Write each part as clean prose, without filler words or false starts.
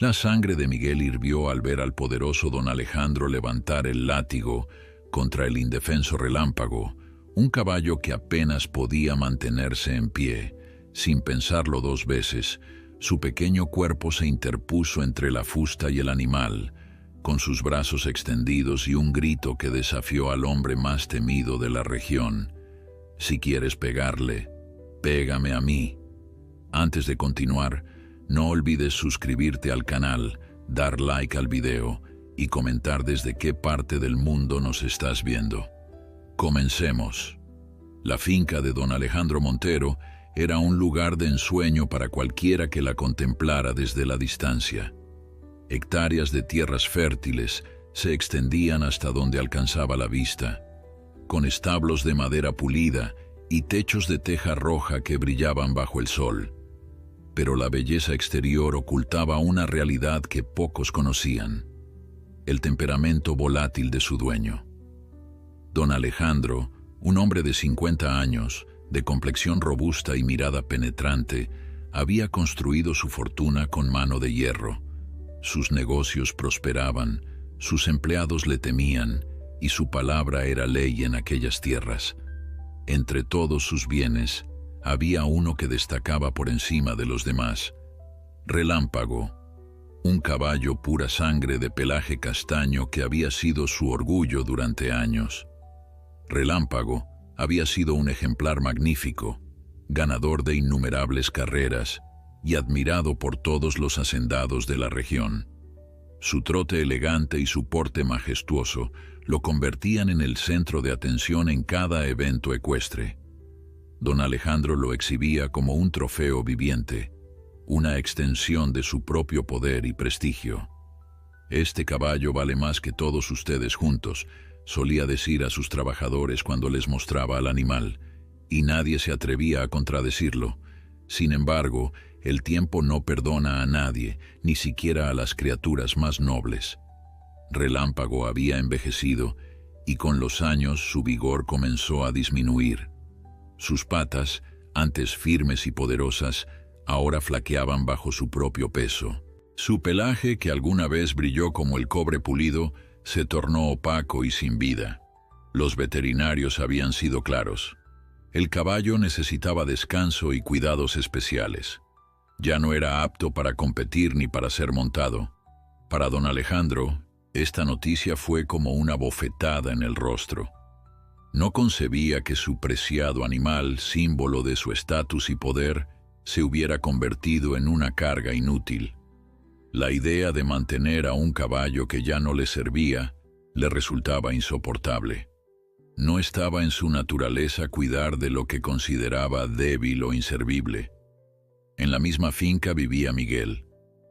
La sangre de Miguel hirvió al ver al poderoso don Alejandro levantar el látigo contra el indefenso Relámpago, un caballo que apenas podía mantenerse en pie. Sin pensarlo dos veces, su pequeño cuerpo se interpuso entre la fusta y el animal, con sus brazos extendidos y un grito que desafió al hombre más temido de la región. «Si quieres pegarle, pégame a mí». Antes de continuar, no olvides suscribirte al canal, dar like al video y comentar desde qué parte del mundo nos estás viendo. Comencemos. La finca de don Alejandro Montero era un lugar de ensueño para cualquiera que la contemplara desde la distancia. Hectáreas de tierras fértiles se extendían hasta donde alcanzaba la vista, con establos de madera pulida y techos de teja roja que brillaban bajo el sol. Pero la belleza exterior ocultaba una realidad que pocos conocían: el temperamento volátil de su dueño. Don Alejandro, un hombre de 50 años, de complexión robusta y mirada penetrante, había construido su fortuna con mano de hierro. Sus negocios prosperaban, sus empleados le temían, y su palabra era ley en aquellas tierras. Entre todos sus bienes, había uno que destacaba por encima de los demás: Relámpago, un caballo pura sangre de pelaje castaño que había sido su orgullo durante años. Relámpago había sido un ejemplar magnífico, ganador de innumerables carreras y admirado por todos los hacendados de la región. Su trote elegante y su porte majestuoso lo convertían en el centro de atención en cada evento ecuestre. Don Alejandro lo exhibía como un trofeo viviente, una extensión de su propio poder y prestigio. «Este caballo vale más que todos ustedes juntos», solía decir a sus trabajadores cuando les mostraba al animal, y nadie se atrevía a contradecirlo. Sin embargo, el tiempo no perdona a nadie, ni siquiera a las criaturas más nobles. Relámpago había envejecido, y con los años su vigor comenzó a disminuir. Sus patas, antes firmes y poderosas, ahora flaqueaban bajo su propio peso. Su pelaje, que alguna vez brilló como el cobre pulido, se tornó opaco y sin vida. Los veterinarios habían sido claros: el caballo necesitaba descanso y cuidados especiales. Ya no era apto para competir ni para ser montado. Para don Alejandro, esta noticia fue como una bofetada en el rostro. No concebía que su preciado animal, símbolo de su estatus y poder, se hubiera convertido en una carga inútil. La idea de mantener a un caballo que ya no le servía le resultaba insoportable. No estaba en su naturaleza cuidar de lo que consideraba débil o inservible. En la misma finca vivía Miguel,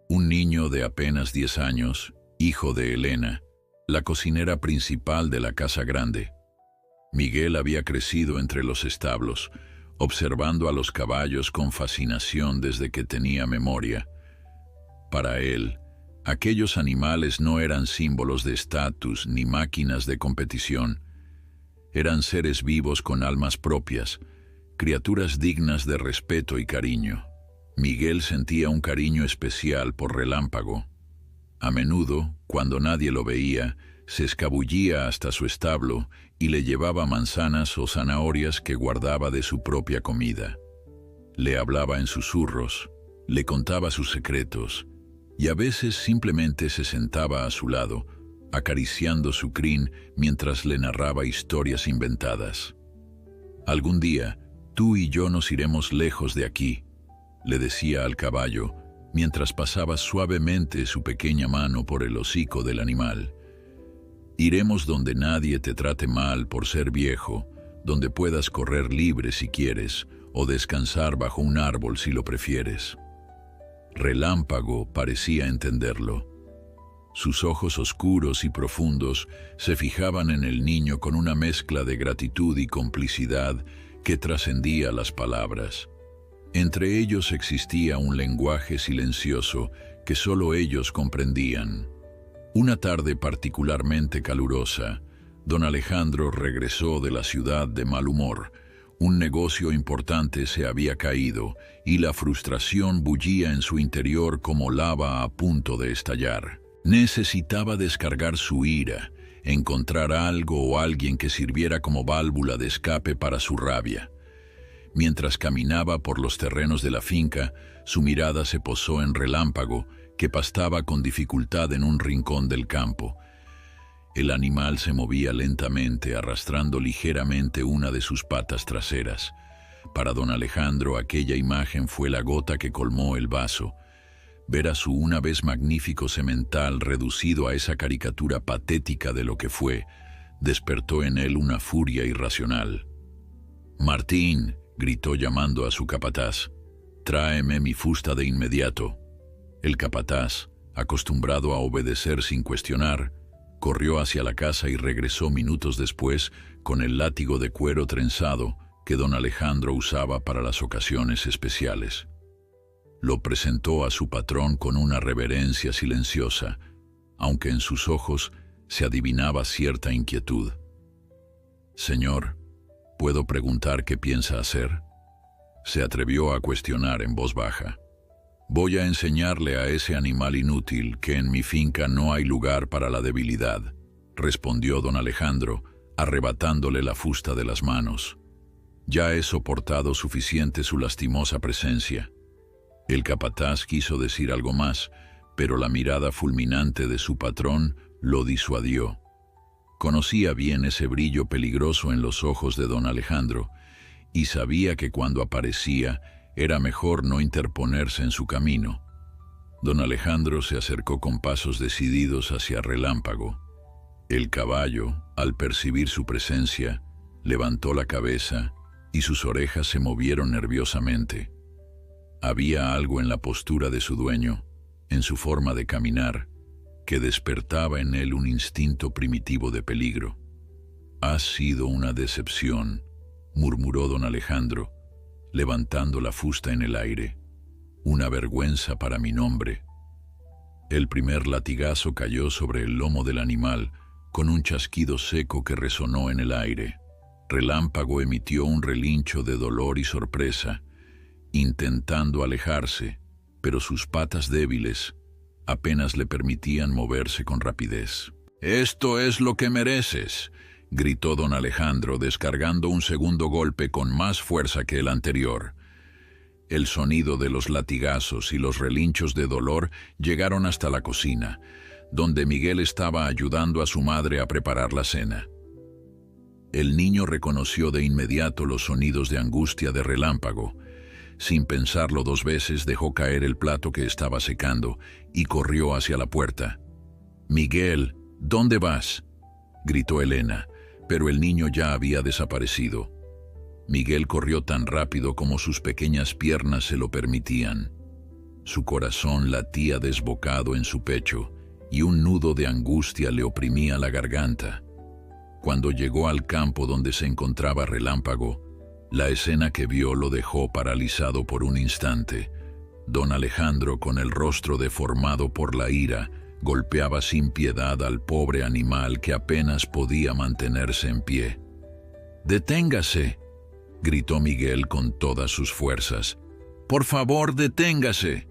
un niño de apenas 10 años, hijo de Elena, la cocinera principal de la casa grande. Miguel había crecido entre los establos, observando a los caballos con fascinación desde que tenía memoria. Para él, aquellos animales no eran símbolos de estatus ni máquinas de competición. Eran seres vivos con almas propias, criaturas dignas de respeto y cariño. Miguel sentía un cariño especial por Relámpago. A menudo, cuando nadie lo veía, se escabullía hasta su establo y le llevaba manzanas o zanahorias que guardaba de su propia comida. Le hablaba en susurros, le contaba sus secretos, y a veces simplemente se sentaba a su lado, acariciando su crin mientras le narraba historias inventadas. «Algún día, tú y yo nos iremos lejos de aquí», le decía al caballo, mientras pasaba suavemente su pequeña mano por el hocico del animal. «Iremos donde nadie te trate mal por ser viejo, donde puedas correr libre si quieres, o descansar bajo un árbol si lo prefieres». Relámpago parecía entenderlo. Sus ojos oscuros y profundos se fijaban en el niño con una mezcla de gratitud y complicidad que trascendía las palabras. Entre ellos existía un lenguaje silencioso que solo ellos comprendían. Una tarde particularmente calurosa, don Alejandro regresó de la ciudad de mal humor, Un negocio importante se había caído y la frustración bullía en su interior como lava a punto de estallar. Necesitaba descargar su ira, encontrar algo o alguien que sirviera como válvula de escape para su rabia. Mientras caminaba por los terrenos de la finca, su mirada se posó en Relámpago, que pastaba con dificultad en un rincón del campo. El animal se movía lentamente, arrastrando ligeramente una de sus patas traseras. Para don Alejandro, aquella imagen fue la gota que colmó el vaso. Ver a su una vez magnífico semental reducido a esa caricatura patética de lo que fue, despertó en él una furia irracional. «Martín», gritó llamando a su capataz, «tráeme mi fusta de inmediato». El capataz, acostumbrado a obedecer sin cuestionar, corrió hacia la casa y regresó minutos después con el látigo de cuero trenzado que don Alejandro usaba para las ocasiones especiales. Lo presentó a su patrón con una reverencia silenciosa, aunque en sus ojos se adivinaba cierta inquietud. «Señor, ¿puedo preguntar qué piensa hacer?», se atrevió a cuestionar en voz baja. «Voy a enseñarle a ese animal inútil que en mi finca no hay lugar para la debilidad», respondió don Alejandro, arrebatándole la fusta de las manos. «Ya he soportado suficiente su lastimosa presencia». El capataz quiso decir algo más, pero la mirada fulminante de su patrón lo disuadió. Conocía bien ese brillo peligroso en los ojos de don Alejandro, y sabía que cuando aparecía era mejor no interponerse en su camino. Don Alejandro se acercó con pasos decididos hacia Relámpago. El caballo, al percibir su presencia, levantó la cabeza y sus orejas se movieron nerviosamente. Había algo en la postura de su dueño, en su forma de caminar, que despertaba en él un instinto primitivo de peligro. «Ha sido una decepción», murmuró don Alejandro, levantando la fusta en el aire. «Una vergüenza para mi nombre». El primer latigazo cayó sobre el lomo del animal, con un chasquido seco que resonó en el aire. Relámpago emitió un relincho de dolor y sorpresa, intentando alejarse, pero sus patas débiles apenas le permitían moverse con rapidez. «Esto es lo que mereces», gritó don Alejandro, descargando un segundo golpe con más fuerza que el anterior. El sonido de los latigazos y los relinchos de dolor llegaron hasta la cocina, donde Miguel estaba ayudando a su madre a preparar la cena. El niño reconoció de inmediato los sonidos de angustia de Relámpago. Sin pensarlo dos veces, dejó caer el plato que estaba secando y corrió hacia la puerta. «Miguel, ¿dónde vas?», gritó Elena, pero el niño ya había desaparecido. Miguel corrió tan rápido como sus pequeñas piernas se lo permitían. Su corazón latía desbocado en su pecho y un nudo de angustia le oprimía la garganta. Cuando llegó al campo donde se encontraba Relámpago, la escena que vio lo dejó paralizado por un instante. Don Alejandro, con el rostro deformado por la ira, golpeaba sin piedad al pobre animal que apenas podía mantenerse en pie. «¡Deténgase!», gritó Miguel con todas sus fuerzas. «¡Por favor, deténgase!».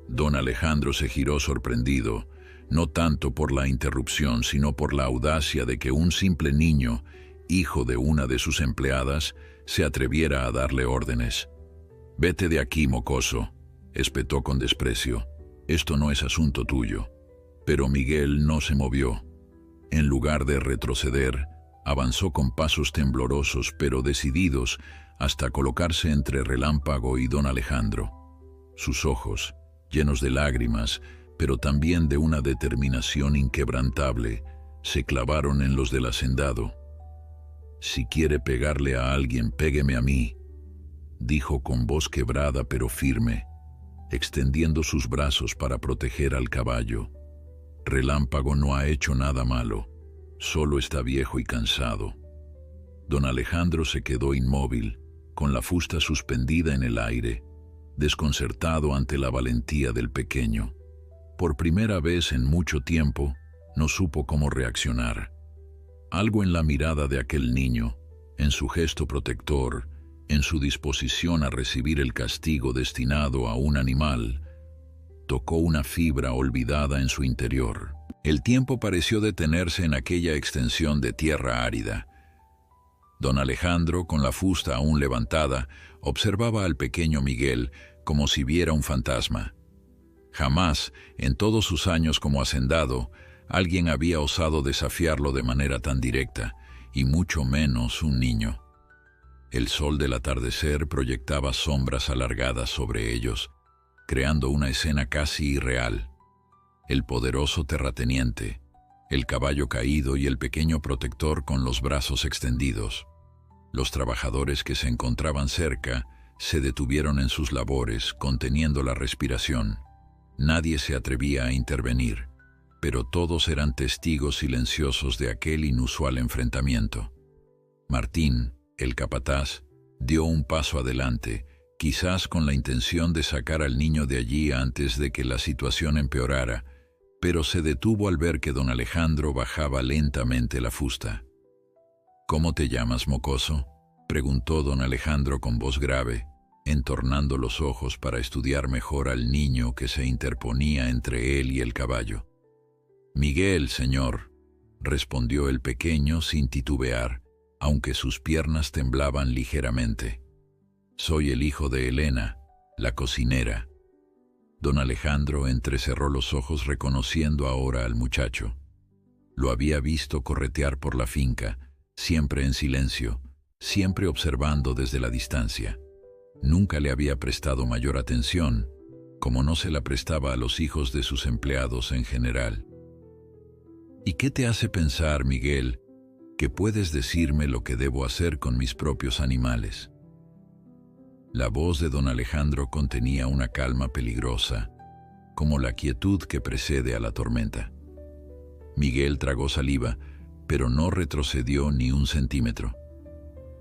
Don Alejandro se giró sorprendido, no tanto por la interrupción, sino por la audacia de que un simple niño, hijo de una de sus empleadas, se atreviera a darle órdenes. «Vete de aquí, mocoso», espetó con desprecio. «Esto no es asunto tuyo». Pero Miguel no se movió. En lugar de retroceder, avanzó con pasos temblorosos pero decididos hasta colocarse entre Relámpago y don Alejandro. Sus ojos, llenos de lágrimas, pero también de una determinación inquebrantable, se clavaron en los del hacendado. «Si quiere pegarle a alguien, pégueme a mí», dijo con voz quebrada pero firme, extendiendo sus brazos para proteger al caballo. «Relámpago no ha hecho nada malo, solo está viejo y cansado». Don Alejandro se quedó inmóvil, con la fusta suspendida en el aire, desconcertado ante la valentía del pequeño. Por primera vez en mucho tiempo, no supo cómo reaccionar. Algo en la mirada de aquel niño, en su gesto protector, en su disposición a recibir el castigo destinado a un animal, tocó una fibra olvidada en su interior. El tiempo pareció detenerse en aquella extensión de tierra árida. Don Alejandro, con la fusta aún levantada, observaba al pequeño Miguel como si viera un fantasma. Jamás, en todos sus años como hacendado, alguien había osado desafiarlo de manera tan directa, y mucho menos un niño. El sol del atardecer proyectaba sombras alargadas sobre ellos, creando una escena casi irreal. El poderoso terrateniente, el caballo caído y el pequeño protector con los brazos extendidos. Los trabajadores que se encontraban cerca se detuvieron en sus labores, conteniendo la respiración. Nadie se atrevía a intervenir, pero todos eran testigos silenciosos de aquel inusual enfrentamiento. Martín, el capataz, dio un paso adelante, quizás con la intención de sacar al niño de allí antes de que la situación empeorara, pero se detuvo al ver que don Alejandro bajaba lentamente la fusta. «¿Cómo te llamas, mocoso?», preguntó don Alejandro con voz grave, entornando los ojos para estudiar mejor al niño que se interponía entre él y el caballo. «Miguel, señor», respondió el pequeño sin titubear, aunque sus piernas temblaban ligeramente. «Soy el hijo de Elena, la cocinera». Don Alejandro entrecerró los ojos reconociendo ahora al muchacho. Lo había visto corretear por la finca, siempre en silencio, siempre observando desde la distancia. Nunca le había prestado mayor atención, como no se la prestaba a los hijos de sus empleados en general. «¿Y qué te hace pensar, Miguel, que puedes decirme lo que debo hacer con mis propios animales?» La voz de don Alejandro contenía una calma peligrosa, como la quietud que precede a la tormenta. Miguel tragó saliva, pero no retrocedió ni un centímetro.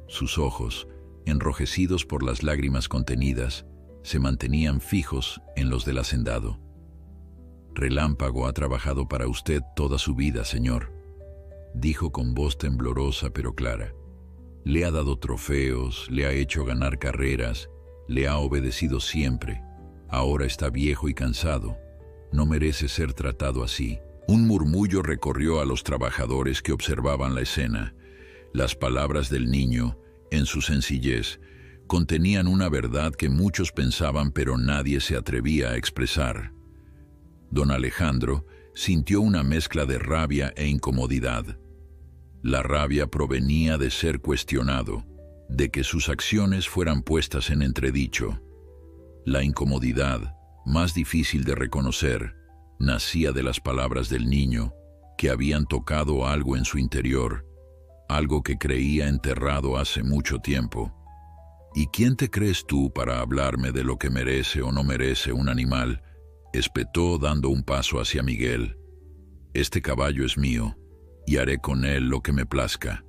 Sus ojos, enrojecidos por las lágrimas contenidas, se mantenían fijos en los del hacendado. «Relámpago ha trabajado para usted toda su vida, señor», dijo con voz temblorosa pero clara. «Le ha dado trofeos, le ha hecho ganar carreras, le ha obedecido siempre. Ahora está viejo y cansado. No merece ser tratado así». Un murmullo recorrió a los trabajadores que observaban la escena. Las palabras del niño, en su sencillez, contenían una verdad que muchos pensaban pero nadie se atrevía a expresar. Don Alejandro sintió una mezcla de rabia e incomodidad. La rabia provenía de ser cuestionado, de que sus acciones fueran puestas en entredicho. La incomodidad, más difícil de reconocer, nacía de las palabras del niño, que habían tocado algo en su interior, algo que creía enterrado hace mucho tiempo. «¿Y quién te crees tú para hablarme de lo que merece o no merece un animal?», espetó dando un paso hacia Miguel. «Este caballo es mío, y haré con él lo que me plazca».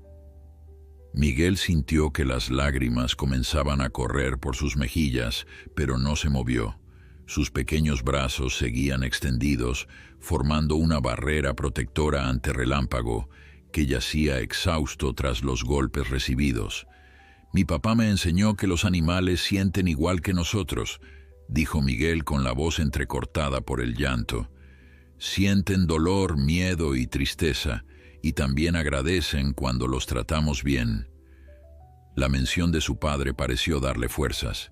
Miguel sintió que las lágrimas comenzaban a correr por sus mejillas, pero no se movió. Sus pequeños brazos seguían extendidos, formando una barrera protectora ante Relámpago, que yacía exhausto tras los golpes recibidos. «Mi papá me enseñó que los animales sienten igual que nosotros», dijo Miguel con la voz entrecortada por el llanto. «Sienten dolor, miedo y tristeza, y también agradecen cuando los tratamos bien». La mención de su padre pareció darle fuerzas.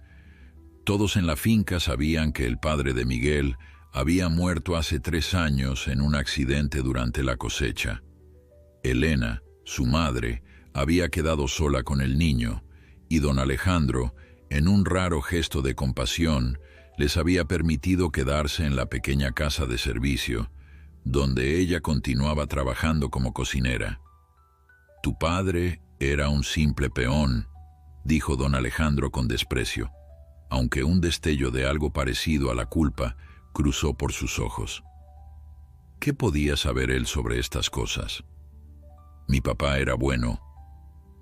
Todos en la finca sabían que el padre de Miguel había muerto hace 3 años en un accidente durante la cosecha. Elena, su madre, había quedado sola con el niño, y don Alejandro, en un raro gesto de compasión, les había permitido quedarse en la pequeña casa de servicio, donde ella continuaba trabajando como cocinera. «Tu padre era un simple peón», dijo don Alejandro con desprecio, aunque un destello de algo parecido a la culpa cruzó por sus ojos. ¿Qué podía saber él sobre estas cosas? «Mi papá era bueno»,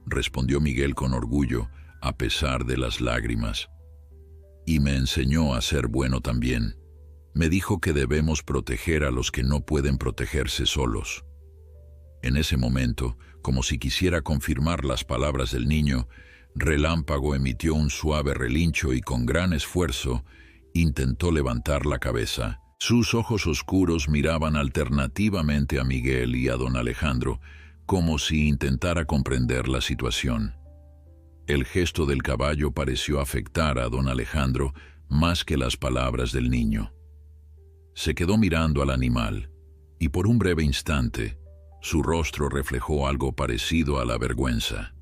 respondió Miguel con orgullo, a pesar de las lágrimas. «Y me enseñó a ser bueno también. Me dijo que debemos proteger a los que no pueden protegerse solos». En ese momento, como si quisiera confirmar las palabras del niño, Relámpago emitió un suave relincho y con gran esfuerzo intentó levantar la cabeza. Sus ojos oscuros miraban alternativamente a Miguel y a don Alejandro, como si intentara comprender la situación. El gesto del caballo pareció afectar a don Alejandro más que las palabras del niño. Se quedó mirando al animal, y por un breve instante, su rostro reflejó algo parecido a la vergüenza.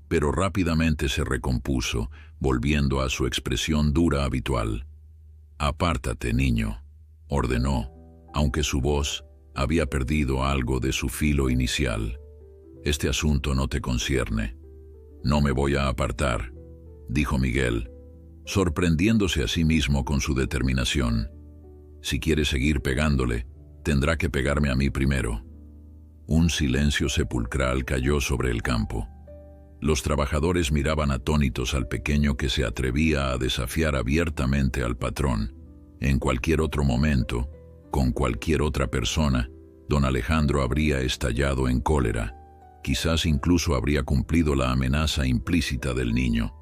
Pero rápidamente se recompuso, volviendo a su expresión dura habitual. «Apártate, niño», ordenó, aunque su voz había perdido algo de su filo inicial. «Este asunto no te concierne». «No me voy a apartar», dijo Miguel, sorprendiéndose a sí mismo con su determinación. «Si quiere seguir pegándole, tendrá que pegarme a mí primero». Un silencio sepulcral cayó sobre el campo. Los trabajadores miraban atónitos al pequeño que se atrevía a desafiar abiertamente al patrón. En cualquier otro momento, con cualquier otra persona, don Alejandro habría estallado en cólera. Quizás incluso habría cumplido la amenaza implícita del niño.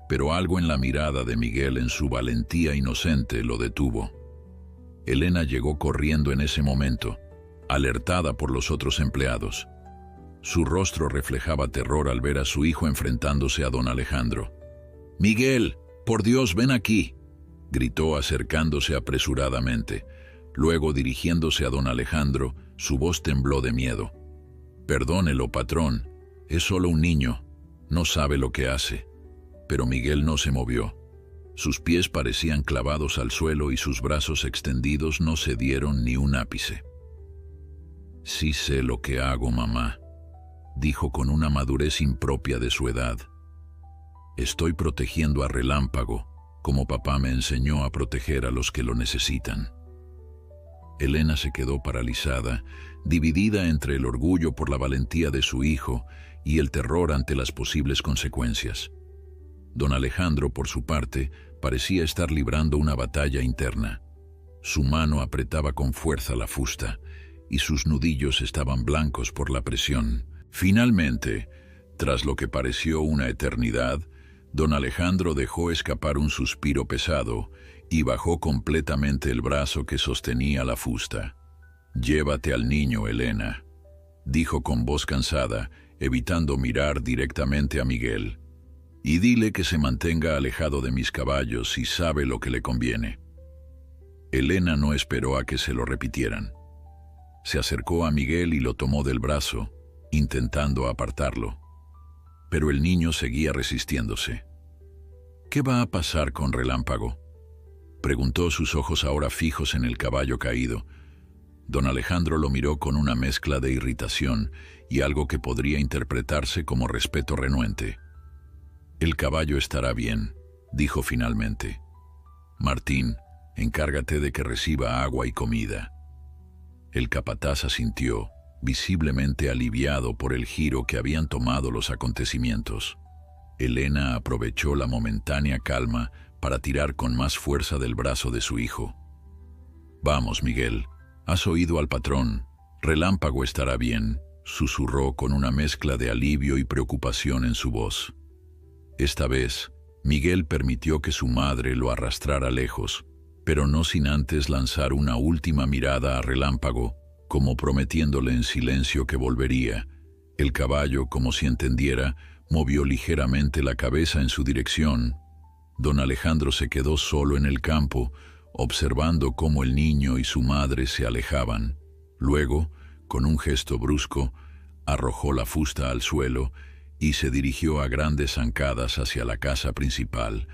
Pero algo en la mirada de Miguel, en su valentía inocente, lo detuvo. Elena llegó corriendo en ese momento, alertada por los otros empleados. Su rostro reflejaba terror al ver a su hijo enfrentándose a don Alejandro. «Miguel, por Dios, ven aquí», gritó acercándose apresuradamente. Luego, dirigiéndose a don Alejandro, su voz tembló de miedo. «Perdónelo, patrón, es solo un niño, no sabe lo que hace». Pero Miguel no se movió. Sus pies parecían clavados al suelo y sus brazos extendidos no cedieron ni un ápice. «Sí sé lo que hago, mamá», dijo con una madurez impropia de su edad. «Estoy protegiendo a Relámpago, como papá me enseñó a proteger a los que lo necesitan». Elena se quedó paralizada, dividida entre el orgullo por la valentía de su hijo y el terror ante las posibles consecuencias. Don Alejandro, por su parte, parecía estar librando una batalla interna. Su mano apretaba con fuerza la fusta, y sus nudillos estaban blancos por la presión. Finalmente, tras lo que pareció una eternidad, don Alejandro dejó escapar un suspiro pesado y bajó completamente el brazo que sostenía la fusta. «Llévate al niño, Elena», dijo con voz cansada, evitando mirar directamente a Miguel. «Y dile que se mantenga alejado de mis caballos si sabe lo que le conviene». Elena no esperó a que se lo repitieran. Se acercó a Miguel y lo tomó del brazo, intentando apartarlo. Pero el niño seguía resistiéndose. «¿Qué va a pasar con Relámpago?», preguntó, sus ojos ahora fijos en el caballo caído. Don Alejandro lo miró con una mezcla de irritación y algo que podría interpretarse como respeto renuente. «El caballo estará bien», dijo finalmente. «Martín, encárgate de que reciba agua y comida». El capataz asintió, visiblemente aliviado por el giro que habían tomado los acontecimientos. Elena aprovechó la momentánea calma para tirar con más fuerza del brazo de su hijo. «Vamos, Miguel, has oído al patrón. Relámpago estará bien», susurró con una mezcla de alivio y preocupación en su voz. Esta vez, Miguel permitió que su madre lo arrastrara lejos, pero no sin antes lanzar una última mirada a Relámpago, como prometiéndole en silencio que volvería. El caballo, como si entendiera, movió ligeramente la cabeza en su dirección. Don Alejandro se quedó solo en el campo, observando cómo el niño y su madre se alejaban. Luego, con un gesto brusco, arrojó la fusta al suelo y se dirigió a grandes zancadas hacia la casa principal,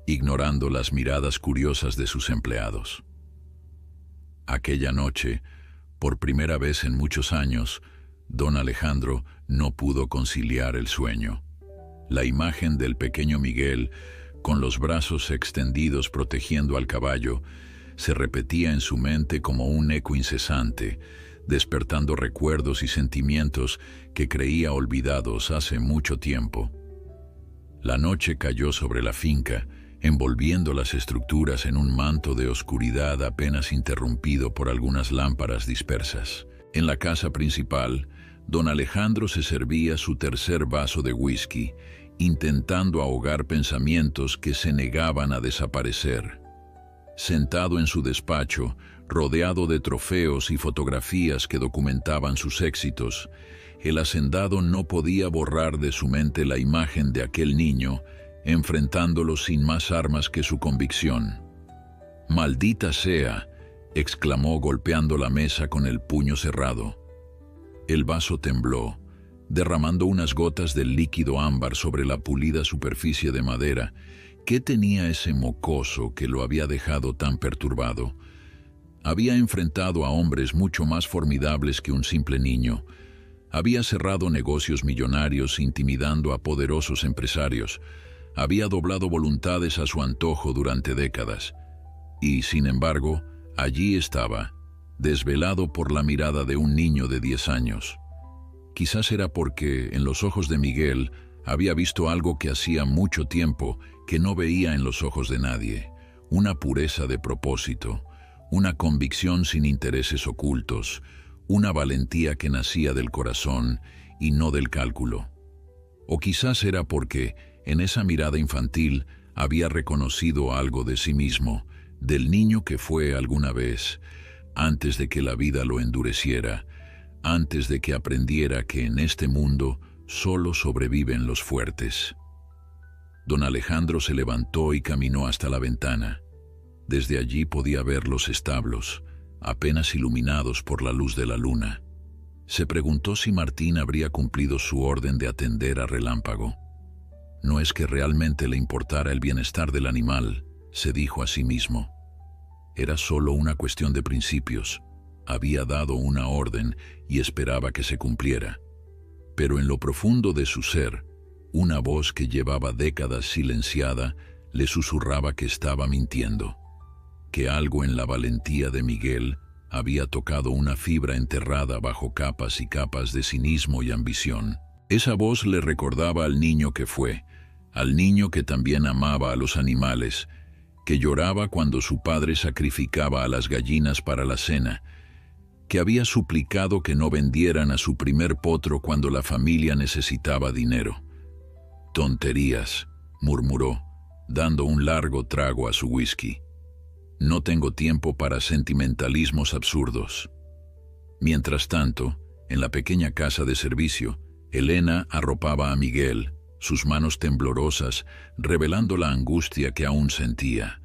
ignorando las miradas curiosas de sus empleados. Aquella noche, por primera vez en muchos años, don Alejandro no pudo conciliar el sueño. La imagen del pequeño Miguel, con los brazos extendidos protegiendo al caballo, se repetía en su mente como un eco incesante, despertando recuerdos y sentimientos que creía olvidados hace mucho tiempo. La noche cayó sobre la finca, envolviendo las estructuras en un manto de oscuridad apenas interrumpido por algunas lámparas dispersas. En la casa principal, don Alejandro se servía su tercer vaso de whisky intentando ahogar pensamientos que se negaban a desaparecer. Sentado en su despacho, rodeado de trofeos y fotografías que documentaban sus éxitos, el hacendado no podía borrar de su mente la imagen de aquel niño, enfrentándolo sin más armas que su convicción. «Maldita sea», exclamó golpeando la mesa con el puño cerrado. El vaso tembló, derramando unas gotas del líquido ámbar sobre la pulida superficie de madera. ¿Qué tenía ese mocoso que lo había dejado tan perturbado? Había enfrentado a hombres mucho más formidables que un simple niño. Había cerrado negocios millonarios intimidando a poderosos empresarios. Había doblado voluntades a su antojo durante décadas. Y, sin embargo, allí estaba, desvelado por la mirada de un niño de 10 años. Quizás era porque, en los ojos de Miguel, había visto algo que hacía mucho tiempo que no veía en los ojos de nadie: una pureza de propósito, una convicción sin intereses ocultos, una valentía que nacía del corazón y no del cálculo. O quizás era porque, en esa mirada infantil, había reconocido algo de sí mismo, del niño que fue alguna vez, antes de que la vida lo endureciera, antes de que aprendiera que en este mundo solo sobreviven los fuertes. Don Alejandro se levantó y caminó hasta la ventana. Desde allí podía ver los establos, apenas iluminados por la luz de la luna. Se preguntó si Martín habría cumplido su orden de atender a Relámpago. No es que realmente le importara el bienestar del animal, se dijo a sí mismo. Era solo una cuestión de principios. Había dado una orden y esperaba que se cumpliera. Pero en lo profundo de su ser, una voz que llevaba décadas silenciada le susurraba que estaba mintiendo, que algo en la valentía de Miguel había tocado una fibra enterrada bajo capas y capas de cinismo y ambición. Esa voz le recordaba al niño que fue, al niño que también amaba a los animales, que lloraba cuando su padre sacrificaba a las gallinas para la cena, que había suplicado que no vendieran a su primer potro cuando la familia necesitaba dinero. «Tonterías», murmuró, dando un largo trago a su whisky. «No tengo tiempo para sentimentalismos absurdos». Mientras tanto, en la pequeña casa de servicio, Elena arropaba a Miguel, sus manos temblorosas, revelando la angustia que aún sentía.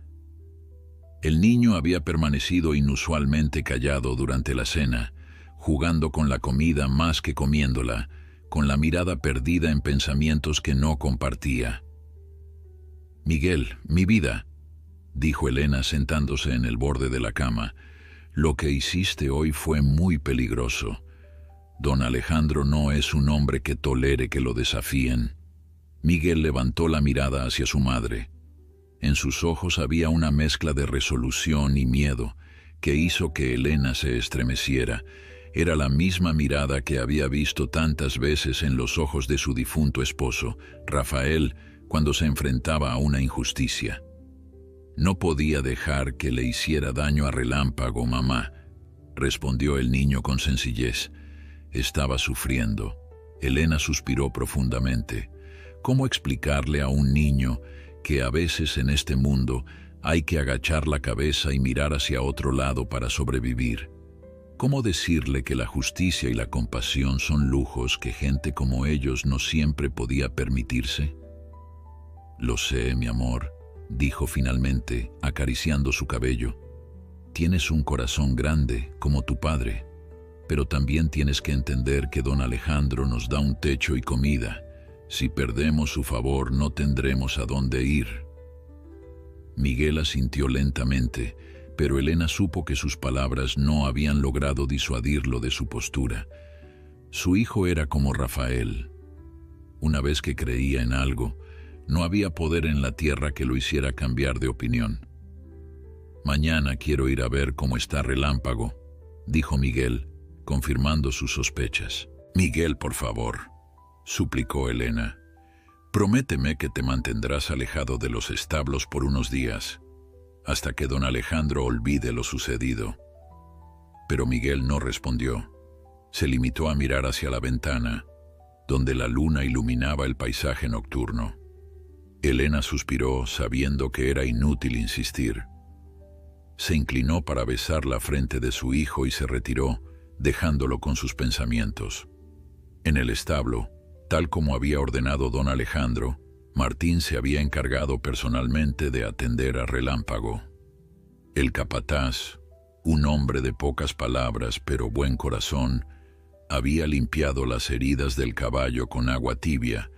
El niño había permanecido inusualmente callado durante la cena, jugando con la comida más que comiéndola, con la mirada perdida en pensamientos que no compartía. «Miguel, mi vida», dijo Elena sentándose en el borde de la cama, «lo que hiciste hoy fue muy peligroso. Don Alejandro no es un hombre que tolere que lo desafíen». Miguel levantó la mirada hacia su madre. En sus ojos había una mezcla de resolución y miedo que hizo que Elena se estremeciera. Era la misma mirada que había visto tantas veces en los ojos de su difunto esposo, Rafael, cuando se enfrentaba a una injusticia. «No podía dejar que le hiciera daño a Relámpago, mamá», respondió el niño con sencillez. Estaba sufriendo. Elena suspiró profundamente. ¿Cómo explicarle a un niño que a veces en este mundo hay que agachar la cabeza y mirar hacia otro lado para sobrevivir? ¿Cómo decirle que la justicia y la compasión son lujos que gente como ellos no siempre podía permitirse? «Lo sé, mi amor», dijo finalmente, acariciando su cabello. «Tienes un corazón grande, como tu padre, pero también tienes que entender que don Alejandro nos da un techo y comida. Si perdemos su favor, no tendremos a dónde ir». Miguel asintió lentamente, pero Elena supo que sus palabras no habían logrado disuadirlo de su postura. Su hijo era como Rafael. Una vez que creía en algo, no había poder en la tierra que lo hiciera cambiar de opinión. «Mañana quiero ir a ver cómo está Relámpago», dijo Miguel, confirmando sus sospechas. «Miguel, por favor», suplicó Elena, «prométeme que te mantendrás alejado de los establos por unos días, hasta que don Alejandro olvide lo sucedido». Pero Miguel no respondió. Se limitó a mirar hacia la ventana. donde la luna iluminaba el paisaje nocturno. Elena suspiró, sabiendo que era inútil insistir. Se inclinó para besar la frente de su hijo y se retiró, dejándolo con sus pensamientos. En el establo, tal como había ordenado don Alejandro, Martín se había encargado personalmente de atender a Relámpago. El capataz, un hombre de pocas palabras pero buen corazón, había limpiado las heridas del caballo con agua tibia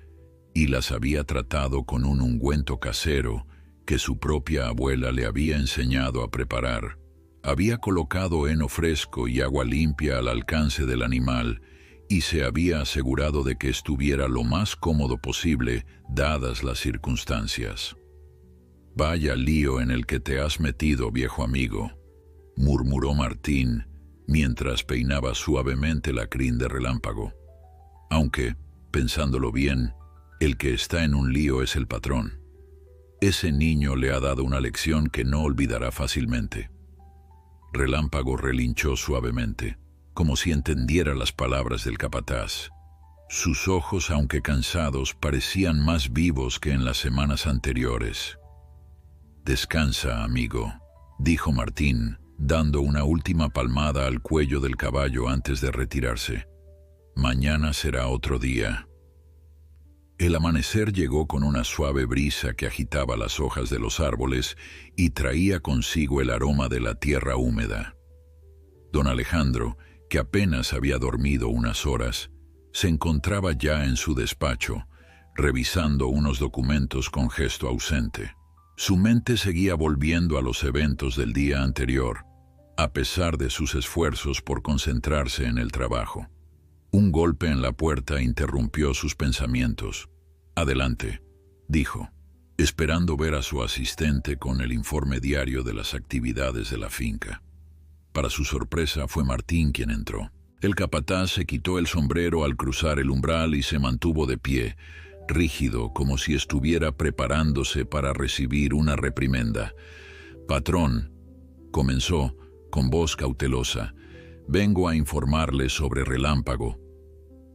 y las había tratado con un ungüento casero que su propia abuela le había enseñado a preparar. Había colocado heno fresco y agua limpia al alcance del animal y se había asegurado de que estuviera lo más cómodo posible, dadas las circunstancias. «Vaya lío en el que te has metido, viejo amigo», murmuró Martín, mientras peinaba suavemente la crin de Relámpago. Aunque, pensándolo bien, el que está en un lío es el patrón. Ese niño le ha dado una lección que no olvidará fácilmente. Relámpago relinchó suavemente, como si entendiera las palabras del capataz. Sus ojos, aunque cansados, parecían más vivos que en las semanas anteriores. «Descansa, amigo», dijo Martín, dando una última palmada al cuello del caballo antes de retirarse. «Mañana será otro día». El amanecer llegó con una suave brisa que agitaba las hojas de los árboles y traía consigo el aroma de la tierra húmeda. Don Alejandro, que apenas había dormido unas horas, se encontraba ya en su despacho, revisando unos documentos con gesto ausente. Su mente seguía volviendo a los eventos del día anterior, a pesar de sus esfuerzos por concentrarse en el trabajo. Un golpe en la puerta interrumpió sus pensamientos. «Adelante», dijo, esperando ver a su asistente con el informe diario de las actividades de la finca. Para su sorpresa fue Martín quien entró. El capataz se quitó el sombrero al cruzar el umbral y se mantuvo de pie, rígido, como si estuviera preparándose para recibir una reprimenda. «Patrón», comenzó, con voz cautelosa, «vengo a informarle sobre Relámpago».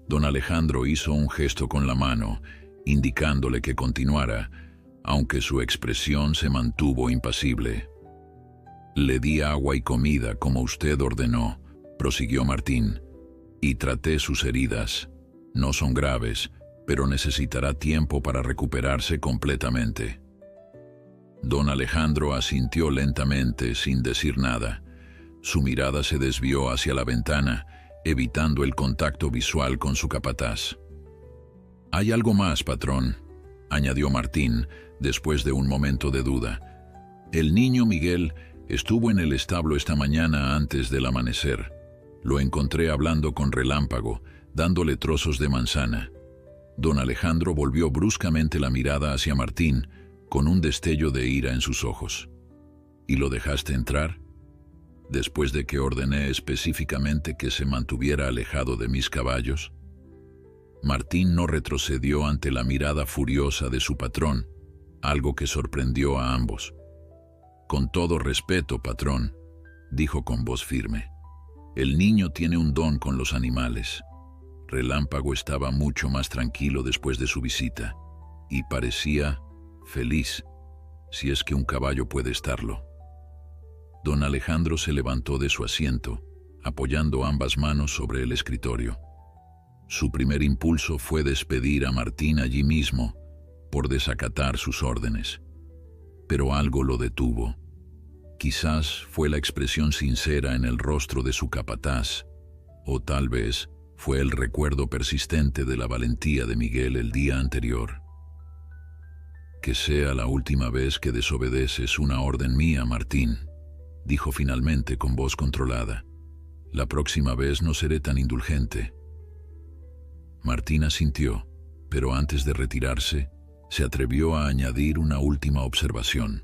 Don Alejandro hizo un gesto con la mano, indicándole que continuara, aunque su expresión se mantuvo impasible. «Le di agua y comida como usted ordenó», prosiguió Martín, «y traté sus heridas. No son graves, pero necesitará tiempo para recuperarse completamente». Don Alejandro asintió lentamente, sin decir nada. Su mirada se desvió hacia la ventana, evitando el contacto visual con su capataz. «Hay algo más, patrón», añadió Martín, después de un momento de duda. «El niño Miguel estuvo en el establo esta mañana antes del amanecer. Lo encontré hablando con Relámpago, dándole trozos de manzana». Don Alejandro volvió bruscamente la mirada hacia Martín, con un destello de ira en sus ojos. «¿Y lo dejaste entrar? Después de que ordené específicamente que se mantuviera alejado de mis caballos». Martín no retrocedió ante la mirada furiosa de su patrón, algo que sorprendió a ambos. «Con todo respeto, patrón», dijo con voz firme, «el niño tiene un don con los animales». Relámpago estaba mucho más tranquilo después de su visita, y parecía feliz, si es que un caballo puede estarlo. Don Alejandro se levantó de su asiento, apoyando ambas manos sobre el escritorio. Su primer impulso fue despedir a Martín allí mismo, por desacatar sus órdenes. Pero algo lo detuvo. Quizás fue la expresión sincera en el rostro de su capataz, o tal vez fue el recuerdo persistente de la valentía de Miguel el día anterior. «Que sea la última vez que desobedeces una orden mía, Martín», dijo finalmente con voz controlada. «La próxima vez no seré tan indulgente». Martín asintió, pero antes de retirarse, se atrevió a añadir una última observación.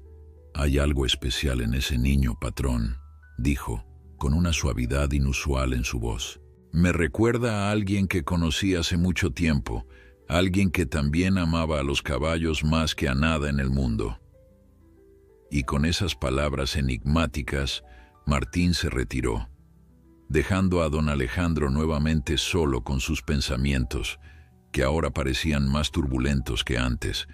«Hay algo especial en ese niño, patrón», dijo, con una suavidad inusual en su voz. «Me recuerda a alguien que conocí hace mucho tiempo, alguien que también amaba a los caballos más que a nada en el mundo». Y con esas palabras enigmáticas, Martín se retiró, dejando a don Alejandro nuevamente solo con sus pensamientos, que ahora parecían más turbulentos que antes.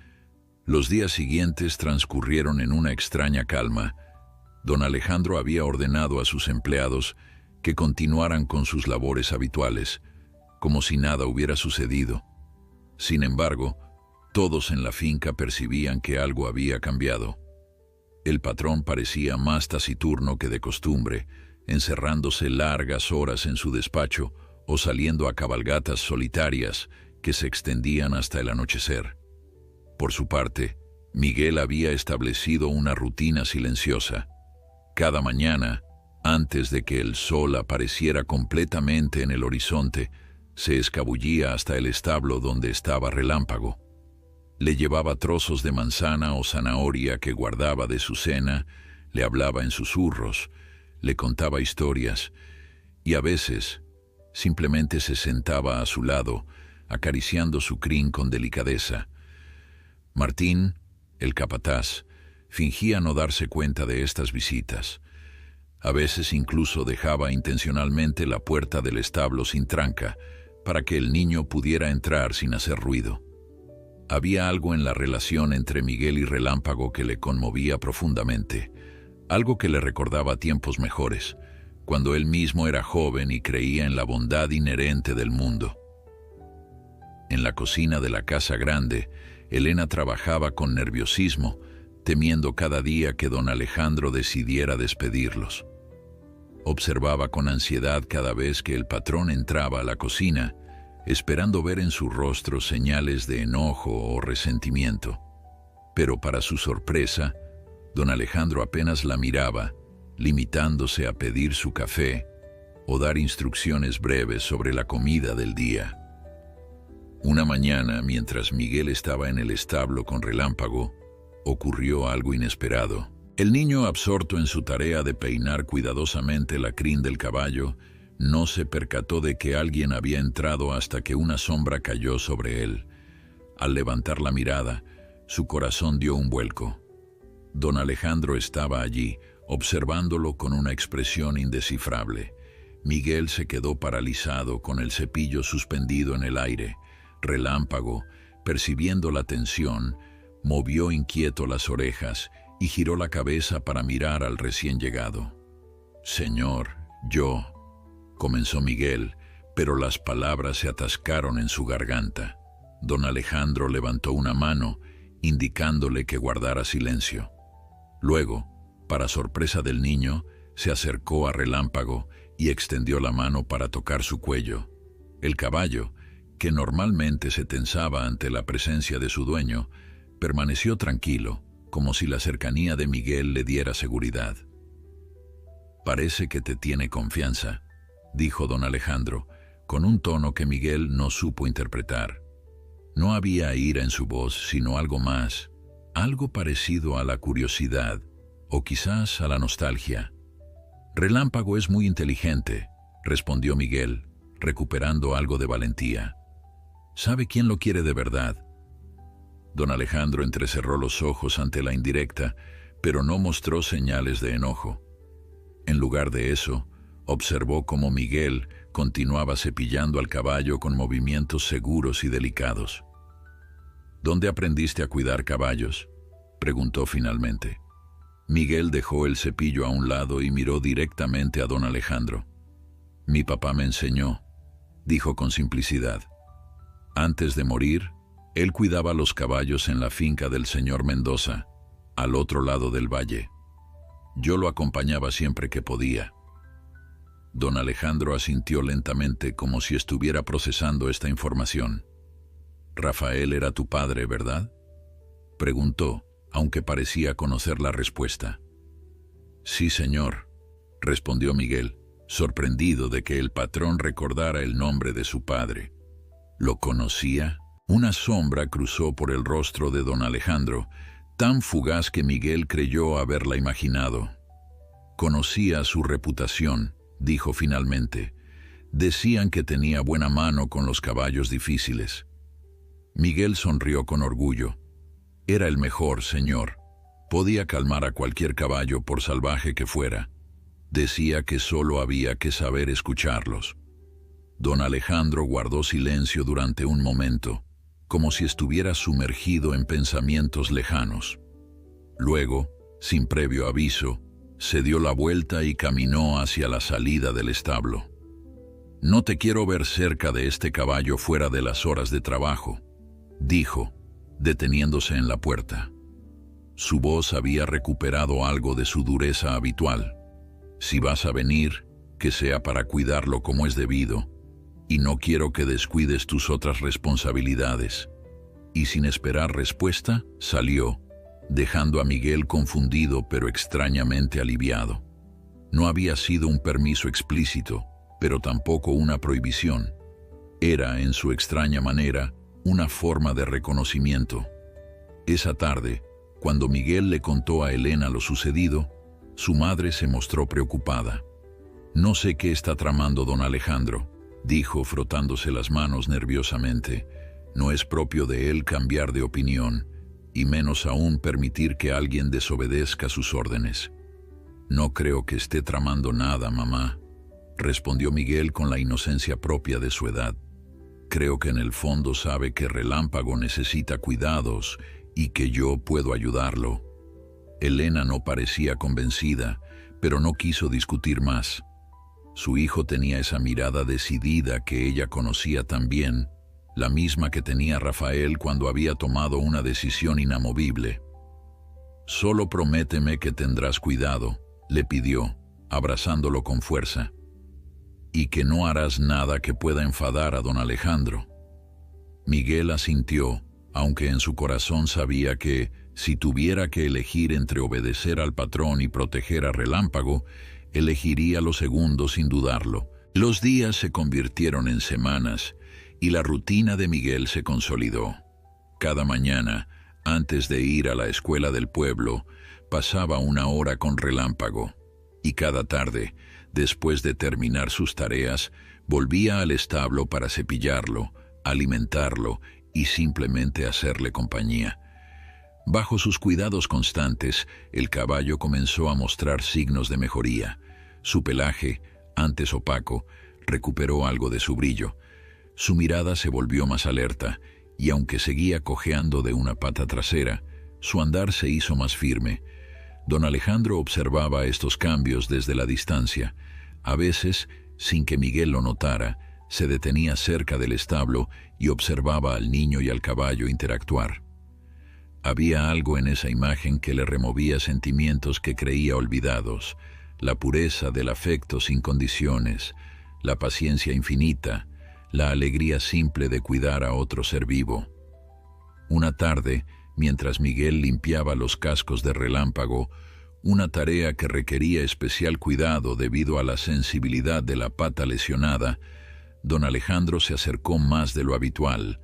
Los días siguientes transcurrieron en una extraña calma. Don Alejandro había ordenado a sus empleados que continuaran con sus labores habituales, como si nada hubiera sucedido. Sin embargo, todos en la finca percibían que algo había cambiado. El patrón parecía más taciturno que de costumbre, encerrándose largas horas en su despacho o saliendo a cabalgatas solitarias que se extendían hasta el anochecer. Por su parte, Miguel había establecido una rutina silenciosa. Cada mañana, antes de que el sol apareciera completamente en el horizonte, se escabullía hasta el establo donde estaba Relámpago. Le llevaba trozos de manzana o zanahoria que guardaba de su cena, le hablaba en susurros, le contaba historias y a veces simplemente se sentaba a su lado, acariciando su crin con delicadeza. Martín, el capataz, fingía no darse cuenta de estas visitas. A veces incluso dejaba intencionalmente la puerta del establo sin tranca para que el niño pudiera entrar sin hacer ruido. Había algo en la relación entre Miguel y Relámpago que le conmovía profundamente, algo que le recordaba tiempos mejores, cuando él mismo era joven y creía en la bondad inherente del mundo. En la cocina de la casa grande, Elena trabajaba con nerviosismo, temiendo cada día que don Alejandro decidiera despedirlos. Observaba con ansiedad cada vez que el patrón entraba a la cocina, esperando ver en su rostro señales de enojo o resentimiento. Pero para su sorpresa, don Alejandro apenas la miraba, limitándose a pedir su café o dar instrucciones breves sobre la comida del día. Una mañana, mientras Miguel estaba en el establo con Relámpago, ocurrió algo inesperado. El niño, absorto en su tarea de peinar cuidadosamente la crin del caballo, no se percató de que alguien había entrado hasta que una sombra cayó sobre él. Al levantar la mirada, su corazón dio un vuelco. Don Alejandro estaba allí, observándolo con una expresión indescifrable. Miguel se quedó paralizado con el cepillo suspendido en el aire. Relámpago, percibiendo la tensión, movió inquieto las orejas y giró la cabeza para mirar al recién llegado. «Señor, yo», comenzó Miguel, pero las palabras se atascaron en su garganta. Don Alejandro levantó una mano, indicándole que guardara silencio. Luego, para sorpresa del niño, se acercó a Relámpago y extendió la mano para tocar su cuello. El caballo, que normalmente se tensaba ante la presencia de su dueño, permaneció tranquilo, como si la cercanía de Miguel le diera seguridad. «Parece que te tiene confianza», dijo don Alejandro, con un tono que Miguel no supo interpretar. No había ira en su voz, sino algo más, algo parecido a la curiosidad, o quizás a la nostalgia. «Relámpago es muy inteligente», respondió Miguel, recuperando algo de valentía. «Sabe quién lo quiere de verdad». Don Alejandro entrecerró los ojos ante la indirecta, pero no mostró señales de enojo. En lugar de eso, observó cómo Miguel continuaba cepillando al caballo con movimientos seguros y delicados. «¿Dónde aprendiste a cuidar caballos?», preguntó finalmente. Miguel dejó el cepillo a un lado y miró directamente a don Alejandro. «Mi papá me enseñó», dijo con simplicidad. Antes de morir, él cuidaba los caballos en la finca del señor Mendoza, al otro lado del valle. Yo lo acompañaba siempre que podía. Don Alejandro asintió lentamente como si estuviera procesando esta información. «Rafael era tu padre, ¿verdad?», preguntó, aunque parecía conocer la respuesta. «Sí, señor», respondió Miguel, sorprendido de que el patrón recordara el nombre de su padre. «¿Lo conocía?». Una sombra cruzó por el rostro de don Alejandro, tan fugaz que Miguel creyó haberla imaginado. «Conocía su reputación», dijo finalmente. «Decían que tenía buena mano con los caballos difíciles». Miguel sonrió con orgullo. «Era el mejor, señor. Podía calmar a cualquier caballo por salvaje que fuera. Decía que solo había que saber escucharlos». Don Alejandro guardó silencio durante un momento, como si estuviera sumergido en pensamientos lejanos. Luego, sin previo aviso, se dio la vuelta y caminó hacia la salida del establo. «No te quiero ver cerca de este caballo fuera de las horas de trabajo», dijo, deteniéndose en la puerta. Su voz había recuperado algo de su dureza habitual. «Si vas a venir, que sea para cuidarlo como es debido, y no quiero que descuides tus otras responsabilidades». Y sin esperar respuesta, salió, dejando a Miguel confundido pero extrañamente aliviado. No había sido un permiso explícito, pero tampoco una prohibición. Era, en su extraña manera, una forma de reconocimiento. Esa tarde, cuando Miguel le contó a Elena lo sucedido, su madre se mostró preocupada. «No sé qué está tramando don Alejandro», dijo frotándose las manos nerviosamente. «No es propio de él cambiar de opinión, y menos aún permitir que alguien desobedezca sus órdenes». «No creo que esté tramando nada, mamá», respondió Miguel con la inocencia propia de su edad. «Creo que en el fondo sabe que Relámpago necesita cuidados y que yo puedo ayudarlo». Elena no parecía convencida, pero no quiso discutir más. Su hijo tenía esa mirada decidida que ella conocía tan bien, la misma que tenía Rafael cuando había tomado una decisión inamovible. «Solo prométeme que tendrás cuidado», le pidió, abrazándolo con fuerza, «y que no harás nada que pueda enfadar a don Alejandro». Miguel asintió, aunque en su corazón sabía que, si tuviera que elegir entre obedecer al patrón y proteger a Relámpago, elegiría lo segundo sin dudarlo. Los días se convirtieron en semanas y la rutina de Miguel se consolidó. Cada mañana, antes de ir a la escuela del pueblo, pasaba una hora con Relámpago, y cada tarde, después de terminar sus tareas, volvía al establo para cepillarlo, alimentarlo y simplemente hacerle compañía. Bajo sus cuidados constantes, el caballo comenzó a mostrar signos de mejoría. Su pelaje, antes opaco, recuperó algo de su brillo. Su mirada se volvió más alerta, y aunque seguía cojeando de una pata trasera, su andar se hizo más firme. Don Alejandro observaba estos cambios desde la distancia. A veces, sin que Miguel lo notara, se detenía cerca del establo y observaba al niño y al caballo interactuar. Había algo en esa imagen que le removía sentimientos que creía olvidados: la pureza del afecto sin condiciones, la paciencia infinita, la alegría simple de cuidar a otro ser vivo. Una tarde, mientras Miguel limpiaba los cascos de Relámpago, una tarea que requería especial cuidado debido a la sensibilidad de la pata lesionada, don Alejandro se acercó más de lo habitual.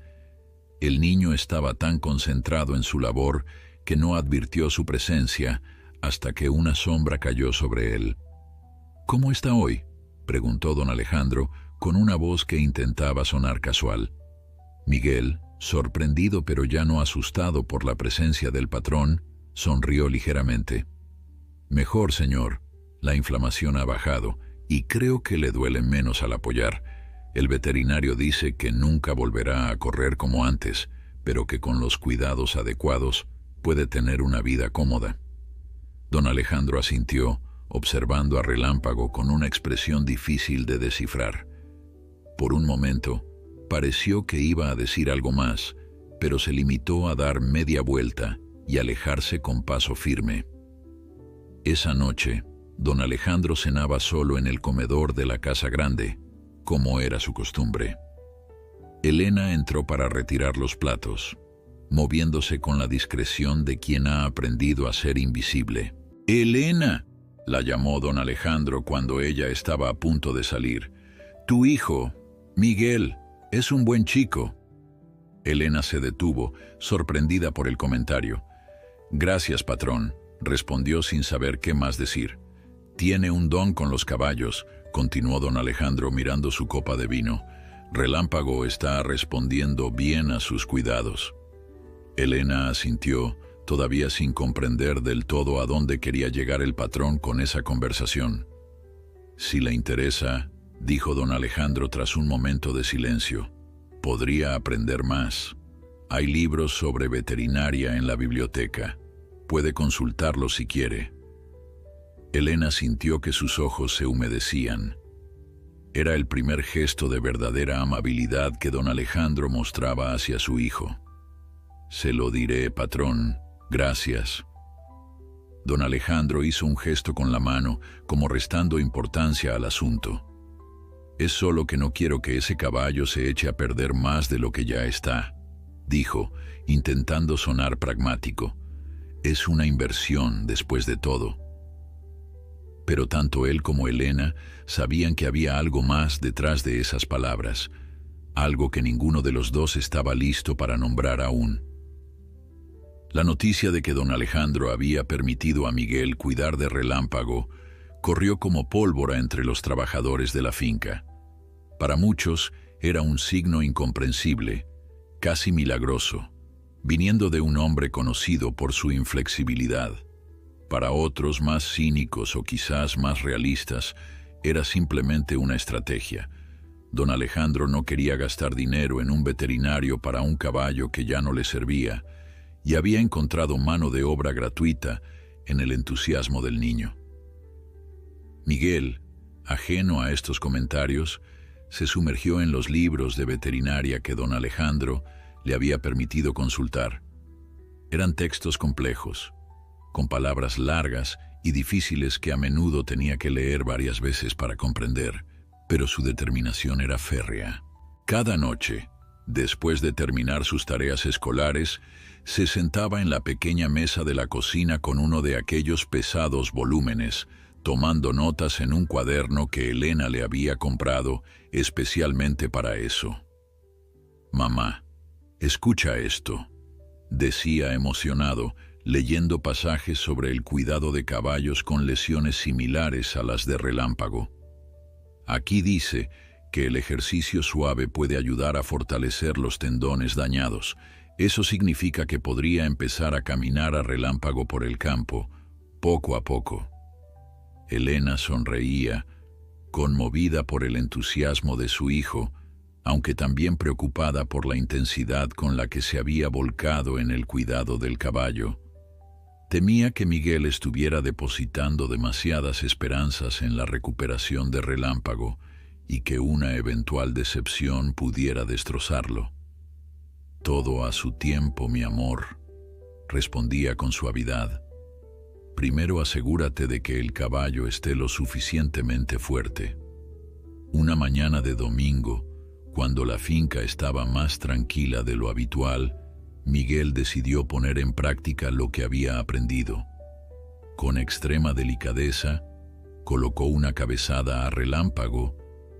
El niño estaba tan concentrado en su labor que no advirtió su presencia hasta que una sombra cayó sobre él. «¿Cómo está hoy?», preguntó don Alejandro con una voz que intentaba sonar casual. Miguel, sorprendido pero ya no asustado por la presencia del patrón, sonrió ligeramente. «Mejor, señor. La inflamación ha bajado y creo que le duele menos al apoyar. El veterinario dice que nunca volverá a correr como antes, pero que con los cuidados adecuados puede tener una vida cómoda». Don Alejandro asintió, observando a Relámpago con una expresión difícil de descifrar. Por un momento, pareció que iba a decir algo más, pero se limitó a dar media vuelta y alejarse con paso firme. Esa noche, don Alejandro cenaba solo en el comedor de la casa grande, como era su costumbre. Elena entró para retirar los platos, moviéndose con la discreción de quien ha aprendido a ser invisible. «Elena», la llamó don Alejandro cuando ella estaba a punto de salir. «Tu hijo, Miguel, es un buen chico». Elena se detuvo, sorprendida por el comentario. «Gracias, patrón», respondió sin saber qué más decir. «Tiene un don con los caballos», continuó don Alejandro mirando su copa de vino. «Relámpago está respondiendo bien a sus cuidados». Elena asintió, todavía sin comprender del todo a dónde quería llegar el patrón con esa conversación. «Si le interesa», dijo don Alejandro tras un momento de silencio. Podría aprender más. Hay libros sobre veterinaria en la biblioteca. Puede consultarlos si quiere. Elena sintió que sus ojos se humedecían. Era el primer gesto de verdadera amabilidad que don Alejandro mostraba hacia su hijo. Se lo diré, patrón. Gracias. Don Alejandro hizo un gesto con la mano, como restando importancia al asunto. Es solo que no quiero que ese caballo se eche a perder más de lo que ya está, dijo, intentando sonar pragmático. Es una inversión, después de todo. Pero tanto él como Elena sabían que había algo más detrás de esas palabras, algo que ninguno de los dos estaba listo para nombrar aún. La noticia de que don Alejandro había permitido a Miguel cuidar de Relámpago corrió como pólvora entre los trabajadores de la finca. Para muchos era un signo incomprensible, casi milagroso, viniendo de un hombre conocido por su inflexibilidad. Para otros más cínicos o quizás más realistas, era simplemente una estrategia. Don Alejandro no quería gastar dinero en un veterinario para un caballo que ya no le servía, y había encontrado mano de obra gratuita en el entusiasmo del niño. Miguel, ajeno a estos comentarios, se sumergió en los libros de veterinaria que don Alejandro le había permitido consultar. Eran textos complejos, con palabras largas y difíciles que a menudo tenía que leer varias veces para comprender, pero su determinación era férrea. Cada noche, después de terminar sus tareas escolares, se sentaba en la pequeña mesa de la cocina con uno de aquellos pesados volúmenes, tomando notas en un cuaderno que Elena le había comprado especialmente para eso. «Mamá, escucha esto», decía emocionado, leyendo pasajes sobre el cuidado de caballos con lesiones similares a las de Relámpago. Aquí dice que el ejercicio suave puede ayudar a fortalecer los tendones dañados. Eso significa que podría empezar a caminar a Relámpago por el campo, poco a poco. Elena sonreía, conmovida por el entusiasmo de su hijo, aunque también preocupada por la intensidad con la que se había volcado en el cuidado del caballo. Temía que Miguel estuviera depositando demasiadas esperanzas en la recuperación de Relámpago y que una eventual decepción pudiera destrozarlo. «Todo a su tiempo, mi amor», respondía con suavidad. «Primero asegúrate de que el caballo esté lo suficientemente fuerte». Una mañana de domingo, cuando la finca estaba más tranquila de lo habitual, Miguel decidió poner en práctica lo que había aprendido. Con extrema delicadeza, colocó una cabezada a Relámpago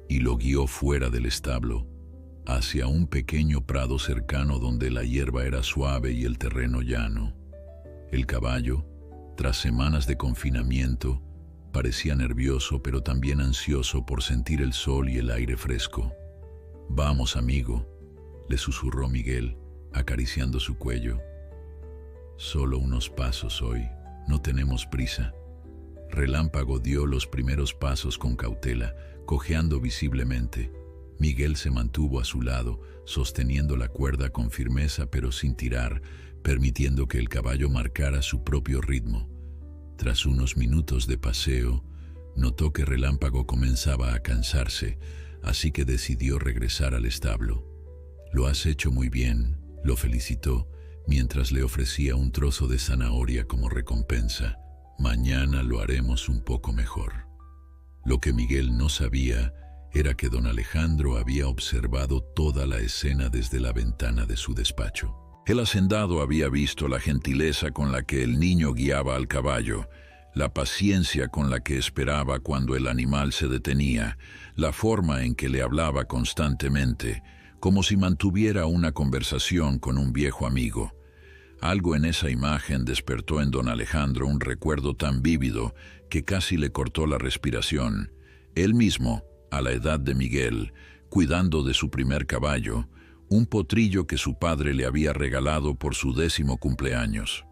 y lo guió fuera del establo, hacia un pequeño prado cercano donde la hierba era suave y el terreno llano. El caballo, tras semanas de confinamiento, parecía nervioso pero también ansioso por sentir el sol y el aire fresco. «Vamos, amigo», le susurró Miguel, acariciando su cuello. «Solo unos pasos hoy, no tenemos prisa». Relámpago dio los primeros pasos con cautela, cojeando visiblemente. Miguel se mantuvo a su lado, sosteniendo la cuerda con firmeza pero sin tirar, permitiendo que el caballo marcara su propio ritmo. Tras unos minutos de paseo, notó que Relámpago comenzaba a cansarse, así que decidió regresar al establo. «Lo has hecho muy bien», lo felicitó, mientras le ofrecía un trozo de zanahoria como recompensa. «Mañana lo haremos un poco mejor». Lo que Miguel no sabía era que don Alejandro había observado toda la escena desde la ventana de su despacho. El hacendado había visto la gentileza con la que el niño guiaba al caballo, la paciencia con la que esperaba cuando el animal se detenía, la forma en que le hablaba constantemente, como si mantuviera una conversación con un viejo amigo. Algo en esa imagen despertó en don Alejandro un recuerdo tan vívido que casi le cortó la respiración. Él mismo, a la edad de Miguel, cuidando de su primer caballo, un potrillo que su padre le había regalado por su 10º cumpleaños.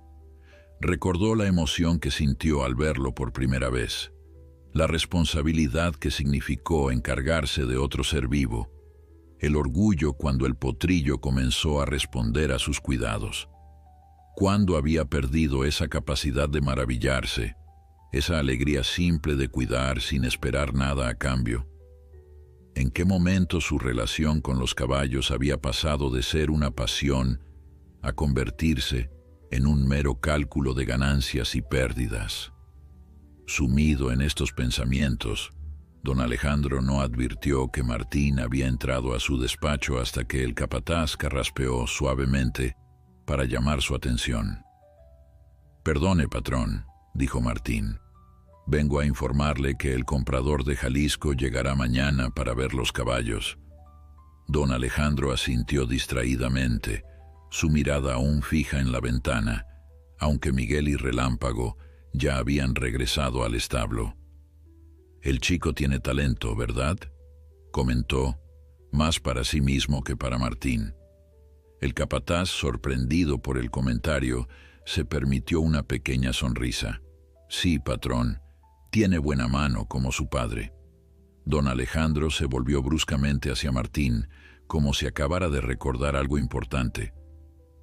Recordó la emoción que sintió al verlo por primera vez. la responsabilidad que significó encargarse de otro ser vivo, el orgullo cuando el potrillo comenzó a responder a sus cuidados. ¿Cuándo había perdido esa capacidad de maravillarse, esa alegría simple de cuidar sin esperar nada a cambio? ¿En qué momento su relación con los caballos había pasado de ser una pasión a convertirse en un mero cálculo de ganancias y pérdidas? Sumido en estos pensamientos, don Alejandro no advirtió que Martín había entrado a su despacho hasta que el capataz carraspeó suavemente para llamar su atención. «Perdone, patrón», dijo Martín. «Vengo a informarle que el comprador de Jalisco llegará mañana para ver los caballos». Don Alejandro asintió distraídamente, su mirada aún fija en la ventana, aunque Miguel y Relámpago ya habían regresado al establo. «El chico tiene talento, ¿verdad?», comentó, más para sí mismo que para Martín. El capataz, sorprendido por el comentario, se permitió una pequeña sonrisa. «Sí, patrón, tiene buena mano como su padre». Don Alejandro se volvió bruscamente hacia Martín, como si acabara de recordar algo importante.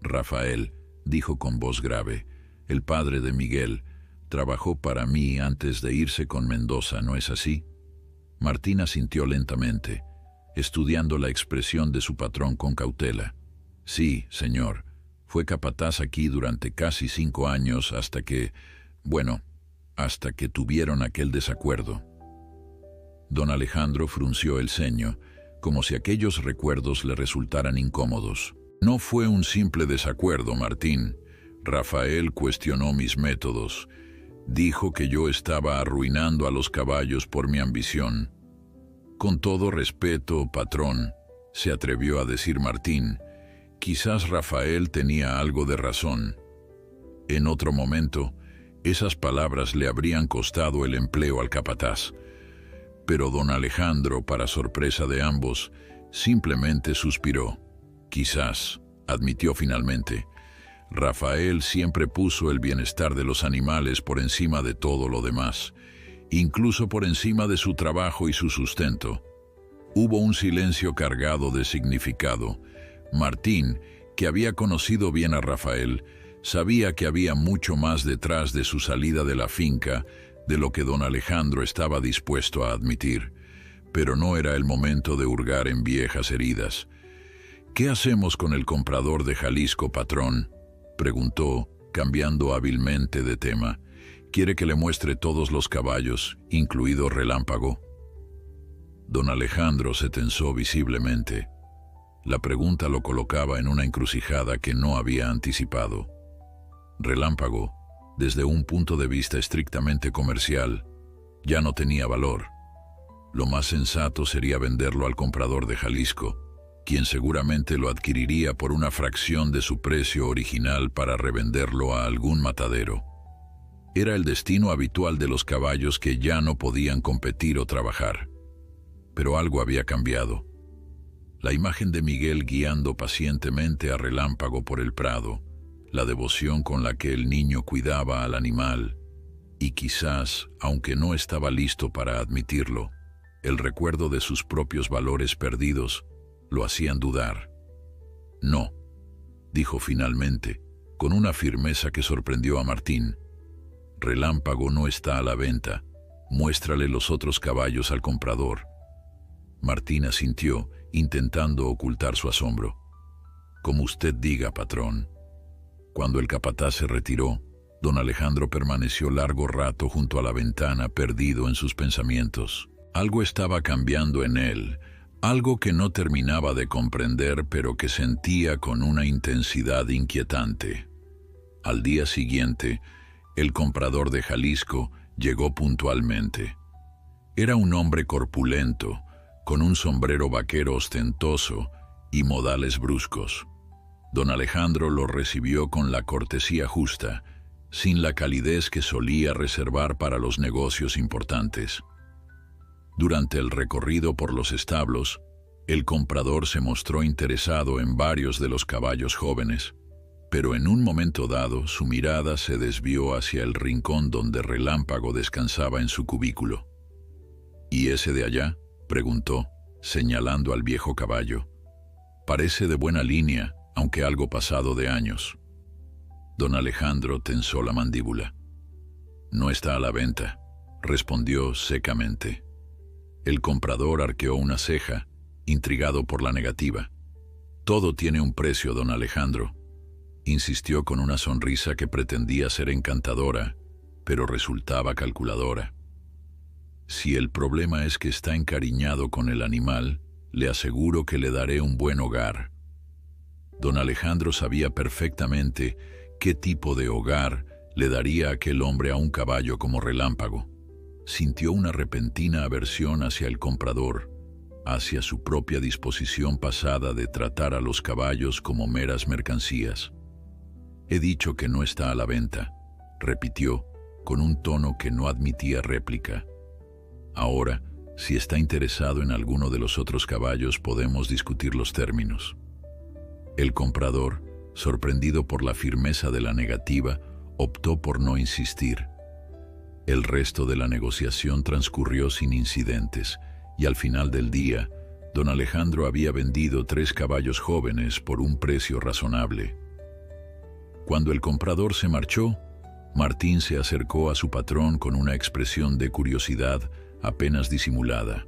«Rafael», dijo con voz grave, «el padre de Miguel, trabajó para mí antes de irse con Mendoza, ¿no es así?» Martín asintió lentamente, estudiando la expresión de su patrón con cautela. «Sí, señor, fue capataz aquí durante casi 5 años hasta que tuvieron aquel desacuerdo». Don Alejandro frunció el ceño, como si aquellos recuerdos le resultaran incómodos. «No fue un simple desacuerdo, Martín. Rafael cuestionó mis métodos. Dijo que yo estaba arruinando a los caballos por mi ambición». «Con todo respeto, patrón», se atrevió a decir Martín, «quizás Rafael tenía algo de razón. En otro momento, esas palabras le habrían costado el empleo al capataz». Pero don Alejandro, para sorpresa de ambos, simplemente suspiró. «Quizás», admitió finalmente, «Rafael siempre puso el bienestar de los animales por encima de todo lo demás, incluso por encima de su trabajo y su sustento». Hubo un silencio cargado de significado. Martín, que había conocido bien a Rafael, sabía que había mucho más detrás de su salida de la finca de lo que don Alejandro estaba dispuesto a admitir, pero no era el momento de hurgar en viejas heridas. «¿Qué hacemos con el comprador de Jalisco, patrón?», preguntó, cambiando hábilmente de tema. «¿Quiere que le muestre todos los caballos, incluido Relámpago?». Don Alejandro se tensó visiblemente. La pregunta lo colocaba en una encrucijada que no había anticipado. Relámpago, desde un punto de vista estrictamente comercial, ya no tenía valor. Lo más sensato sería venderlo al comprador de Jalisco, quien seguramente lo adquiriría por una fracción de su precio original para revenderlo a algún matadero. Era el destino habitual de los caballos que ya no podían competir o trabajar. Pero algo había cambiado. La imagen de Miguel guiando pacientemente a Relámpago por el prado, la devoción con la que el niño cuidaba al animal, y quizás, aunque no estaba listo para admitirlo, el recuerdo de sus propios valores perdidos lo hacían dudar. «No», dijo finalmente, con una firmeza que sorprendió a Martín. «Relámpago no está a la venta. Muéstrale los otros caballos al comprador». Martín asintió, intentando ocultar su asombro. «Como usted diga, patrón». Cuando el capataz se retiró, don Alejandro permaneció largo rato junto a la ventana, perdido en sus pensamientos. Algo estaba cambiando en él, algo que no terminaba de comprender, pero que sentía con una intensidad inquietante. Al día siguiente, el comprador de Jalisco llegó puntualmente. Era un hombre corpulento, con un sombrero vaquero ostentoso y modales bruscos. Don Alejandro lo recibió con la cortesía justa, sin la calidez que solía reservar para los negocios importantes. Durante el recorrido por los establos, el comprador se mostró interesado en varios de los caballos jóvenes, pero en un momento dado su mirada se desvió hacia el rincón donde Relámpago descansaba en su cubículo. ¿Y ese de allá?, preguntó, señalando al viejo caballo. Parece de buena línea, aunque algo pasado de años. Don Alejandro tensó la mandíbula. No está a la venta, respondió secamente. El comprador arqueó una ceja, intrigado por la negativa. Todo tiene un precio, don Alejandro, insistió con una sonrisa que pretendía ser encantadora, pero resultaba calculadora. Si el problema es que está encariñado con el animal, le aseguro que le daré un buen hogar. Don Alejandro sabía perfectamente qué tipo de hogar le daría aquel hombre a un caballo como Relámpago. Sintió una repentina aversión hacia el comprador, hacia su propia disposición pasada de tratar a los caballos como meras mercancías. He dicho que no está a la venta, repitió, con un tono que no admitía réplica. Ahora, si está interesado en alguno de los otros caballos, podemos discutir los términos. El comprador, sorprendido por la firmeza de la negativa, optó por no insistir. El resto de la negociación transcurrió sin incidentes, y al final del día, don Alejandro había vendido 3 caballos jóvenes por un precio razonable. Cuando el comprador se marchó, Martín se acercó a su patrón con una expresión de curiosidad apenas disimulada.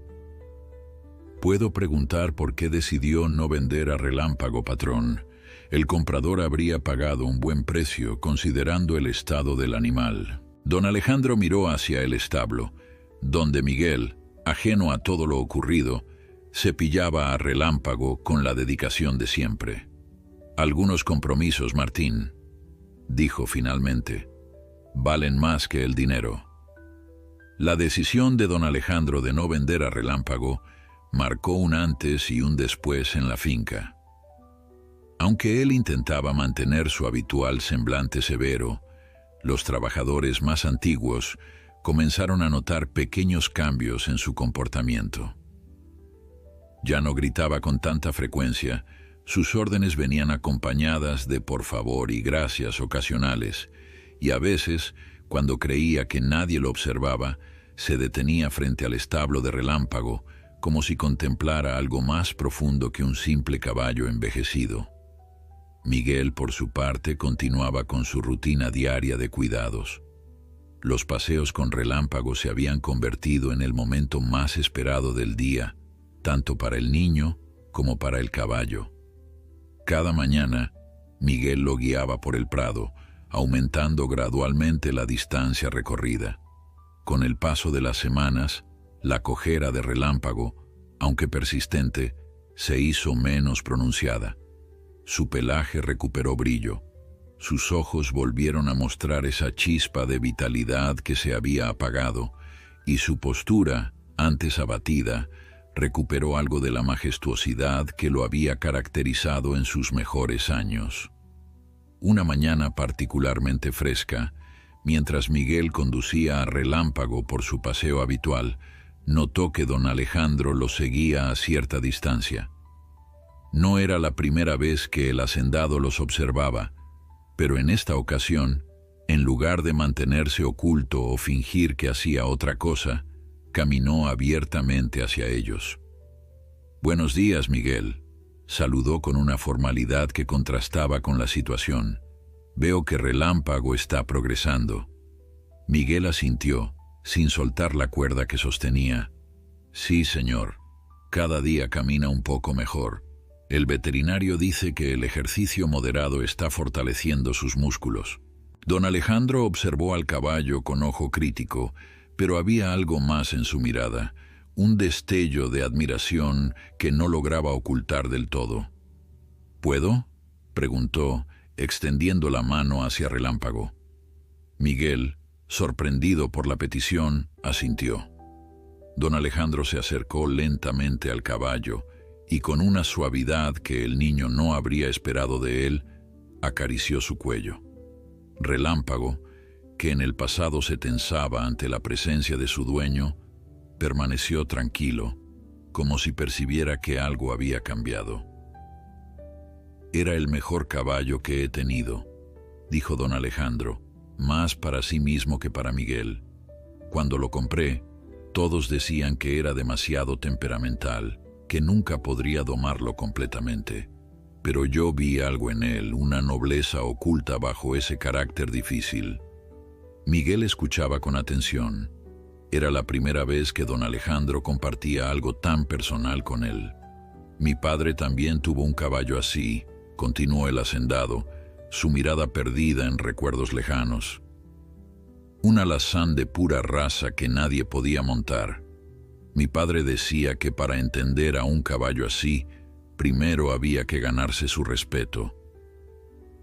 «¿Puedo preguntar por qué decidió no vender a Relámpago, patrón? El comprador habría pagado un buen precio considerando el estado del animal». Don Alejandro miró hacia el establo, donde Miguel, ajeno a todo lo ocurrido, cepillaba a Relámpago con la dedicación de siempre. «Algunos compromisos, Martín», dijo finalmente, «valen más que el dinero». La decisión de don Alejandro de no vender a Relámpago marcó un antes y un después en la finca. Aunque él intentaba mantener su habitual semblante severo, los trabajadores más antiguos comenzaron a notar pequeños cambios en su comportamiento. Ya no gritaba con tanta frecuencia, sus órdenes venían acompañadas de por favor y gracias ocasionales, y a veces, cuando creía que nadie lo observaba, se detenía frente al establo de Relámpago, como si contemplara algo más profundo que un simple caballo envejecido. Miguel, por su parte, continuaba con su rutina diaria de cuidados. Los paseos con Relámpago se habían convertido en el momento más esperado del día, tanto para el niño como para el caballo. Cada mañana, Miguel lo guiaba por el prado, aumentando gradualmente la distancia recorrida. Con el paso de las semanas, la cojera de Relámpago, aunque persistente, se hizo menos pronunciada. Su pelaje recuperó brillo. Sus ojos volvieron a mostrar esa chispa de vitalidad que se había apagado, y su postura, antes abatida, recuperó algo de la majestuosidad que lo había caracterizado en sus mejores años. Una mañana particularmente fresca, mientras Miguel conducía a Relámpago por su paseo habitual, notó que don Alejandro lo seguía a cierta distancia. No era la primera vez que el hacendado los observaba, pero en esta ocasión, en lugar de mantenerse oculto o fingir que hacía otra cosa, caminó abiertamente hacia ellos. «Buenos días, Miguel», saludó con una formalidad que contrastaba con la situación. «Veo que Relámpago está progresando». Miguel asintió, sin soltar la cuerda que sostenía. «Sí, señor. Cada día camina un poco mejor. El veterinario dice que el ejercicio moderado está fortaleciendo sus músculos». Don Alejandro observó al caballo con ojo crítico, pero había algo más en su mirada, un destello de admiración que no lograba ocultar del todo. «¿Puedo?», preguntó, extendiendo la mano hacia Relámpago. Miguel, sorprendido por la petición, asintió. Don Alejandro se acercó lentamente al caballo y con una suavidad que el niño no habría esperado de él, acarició su cuello. Relámpago, que en el pasado se tensaba ante la presencia de su dueño, permaneció tranquilo, como si percibiera que algo había cambiado. «Era el mejor caballo que he tenido», dijo don Alejandro, más para sí mismo que para Miguel. «Cuando lo compré, Todos decían que era demasiado temperamental, que nunca podría domarlo completamente. Pero yo vi algo en él, una nobleza oculta bajo ese carácter difícil. Miguel escuchaba con atención. Era la primera vez que don Alejandro compartía algo tan personal con él. Mi padre también tuvo un caballo así, continuó el hacendado, su mirada perdida en recuerdos lejanos. Un alazán de pura raza que nadie podía montar. Mi padre decía que para entender a un caballo así, primero había que ganarse su respeto.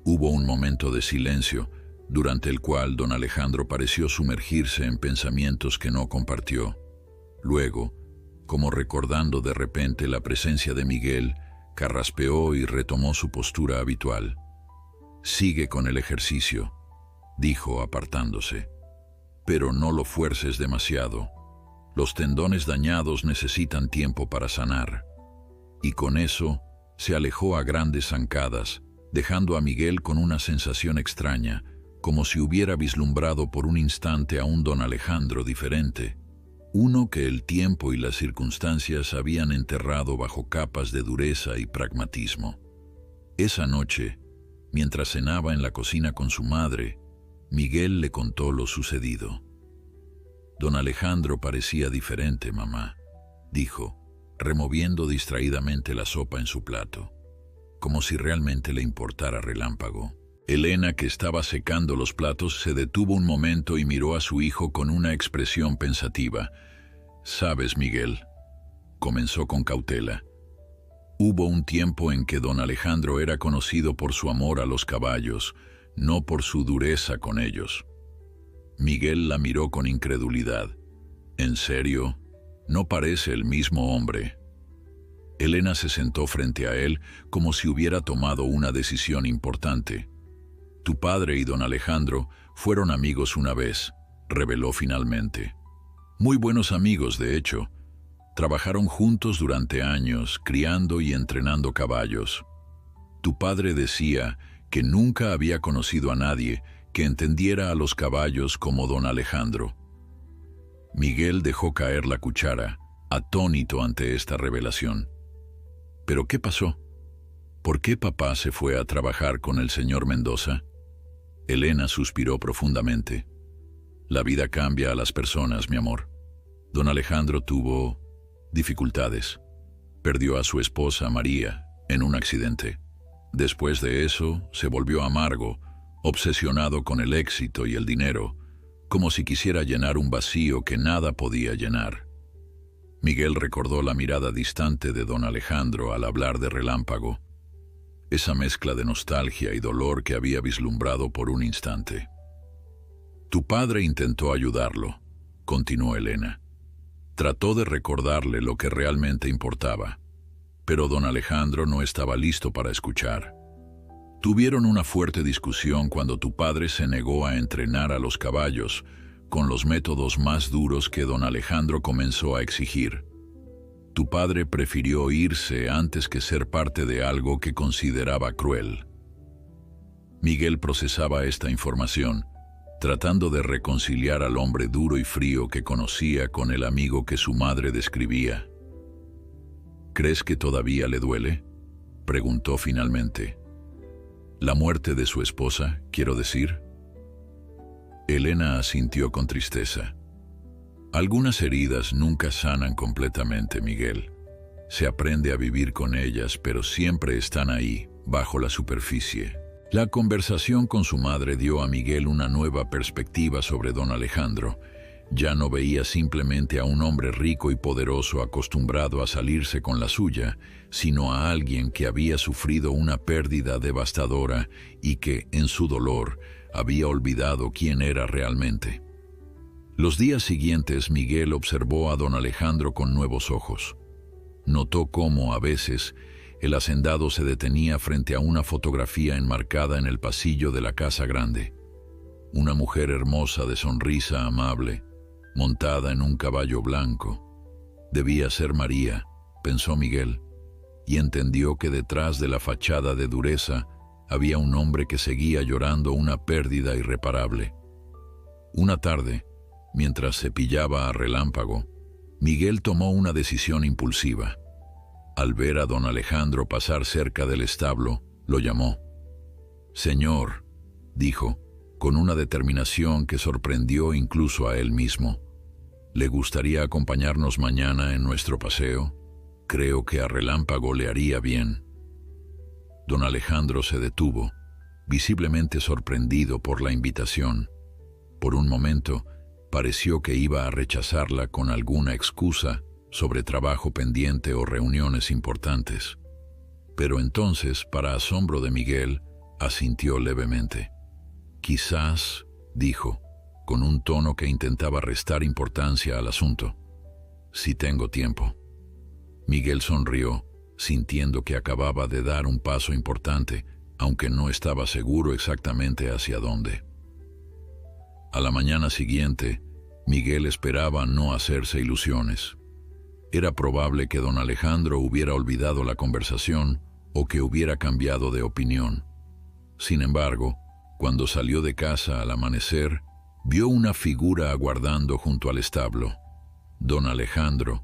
Hubo un momento de silencio, durante el cual don Alejandro pareció sumergirse en pensamientos que no compartió. Luego, como recordando de repente la presencia de Miguel, carraspeó y retomó su postura habitual. «Sigue con el ejercicio», dijo apartándose. «Pero no lo fuerces demasiado. Los tendones dañados necesitan tiempo para sanar». Y con eso se alejó a grandes zancadas, dejando a Miguel con una sensación extraña, como si hubiera vislumbrado por un instante a un don Alejandro diferente, uno que el tiempo y las circunstancias habían enterrado bajo capas de dureza y pragmatismo. Esa noche, mientras cenaba en la cocina con su madre, Miguel le contó lo sucedido. «Don Alejandro parecía diferente, mamá», dijo, removiendo distraídamente la sopa en su plato, como si realmente le importara Relámpago. Elena, que estaba secando los platos, se detuvo un momento y miró a su hijo con una expresión pensativa. «Sabes, Miguel», comenzó con cautela, «hubo un tiempo en que don Alejandro era conocido por su amor a los caballos, no por su dureza con ellos». Miguel la miró con incredulidad. «¿En serio? No parece el mismo hombre». Elena se sentó frente a él como si hubiera tomado una decisión importante. «Tu padre y don Alejandro fueron amigos una vez», reveló finalmente. «Muy buenos amigos, de hecho. Trabajaron juntos durante años, criando y entrenando caballos. Tu padre decía que nunca había conocido a nadie que entendiera a los caballos como don Alejandro». Miguel dejó caer la cuchara, atónito ante esta revelación. ¿Pero qué pasó? ¿Por qué papá se fue a trabajar con el señor Mendoza? Elena suspiró profundamente. «La vida cambia a las personas, mi amor. Don Alejandro tuvo dificultades. Perdió a su esposa, María, en un accidente. Después de eso, se volvió amargo, obsesionado con el éxito y el dinero, como si quisiera llenar un vacío que nada podía llenar». Miguel recordó la mirada distante de don Alejandro al hablar de Relámpago, esa mezcla de nostalgia y dolor que había vislumbrado por un instante. «Tu padre intentó ayudarlo», continuó Elena. «Trató de recordarle lo que realmente importaba, pero don Alejandro no estaba listo para escuchar. Tuvieron una fuerte discusión cuando tu padre se negó a entrenar a los caballos con los métodos más duros que don Alejandro comenzó a exigir. Tu padre prefirió irse antes que ser parte de algo que consideraba cruel». Miguel procesaba esta información, tratando de reconciliar al hombre duro y frío que conocía con el amigo que su madre describía. «¿Crees que todavía le duele?», preguntó finalmente. «La muerte de su esposa, quiero decir». Elena asintió con tristeza. «Algunas heridas nunca sanan completamente, Miguel. Se aprende a vivir con ellas, pero siempre están ahí, bajo la superficie». La conversación con su madre dio a Miguel una nueva perspectiva sobre don Alejandro. Ya no veía simplemente a un hombre rico y poderoso acostumbrado a salirse con la suya, sino a alguien que había sufrido una pérdida devastadora y que, en su dolor, había olvidado quién era realmente. Los días siguientes Miguel observó a don Alejandro con nuevos ojos. Notó cómo, a veces, el hacendado se detenía frente a una fotografía enmarcada en el pasillo de la casa grande. Una mujer hermosa de sonrisa amable, montada en un caballo blanco. Debía ser María, pensó Miguel, y entendió que detrás de la fachada de dureza había un hombre que seguía llorando una pérdida irreparable. Una tarde, mientras cepillaba a Relámpago, Miguel tomó una decisión impulsiva. Al ver a don Alejandro pasar cerca del establo, lo llamó. «Señor», dijo, con una determinación que sorprendió incluso a él mismo, «¿le gustaría acompañarnos mañana en nuestro paseo? Creo que a Relámpago le haría bien». Don Alejandro se detuvo, visiblemente sorprendido por la invitación. Por un momento, pareció que iba a rechazarla con alguna excusa sobre trabajo pendiente o reuniones importantes. Pero entonces, para asombro de Miguel, asintió levemente. «Quizás», dijo, con un tono que intentaba restar importancia al asunto, «si tengo tiempo». Miguel sonrió, sintiendo que acababa de dar un paso importante, aunque no estaba seguro exactamente hacia dónde. A la mañana siguiente, Miguel esperaba no hacerse ilusiones. Era probable que don Alejandro hubiera olvidado la conversación o que hubiera cambiado de opinión. Sin embargo, cuando salió de casa al amanecer, vio una figura aguardando junto al establo. Don Alejandro,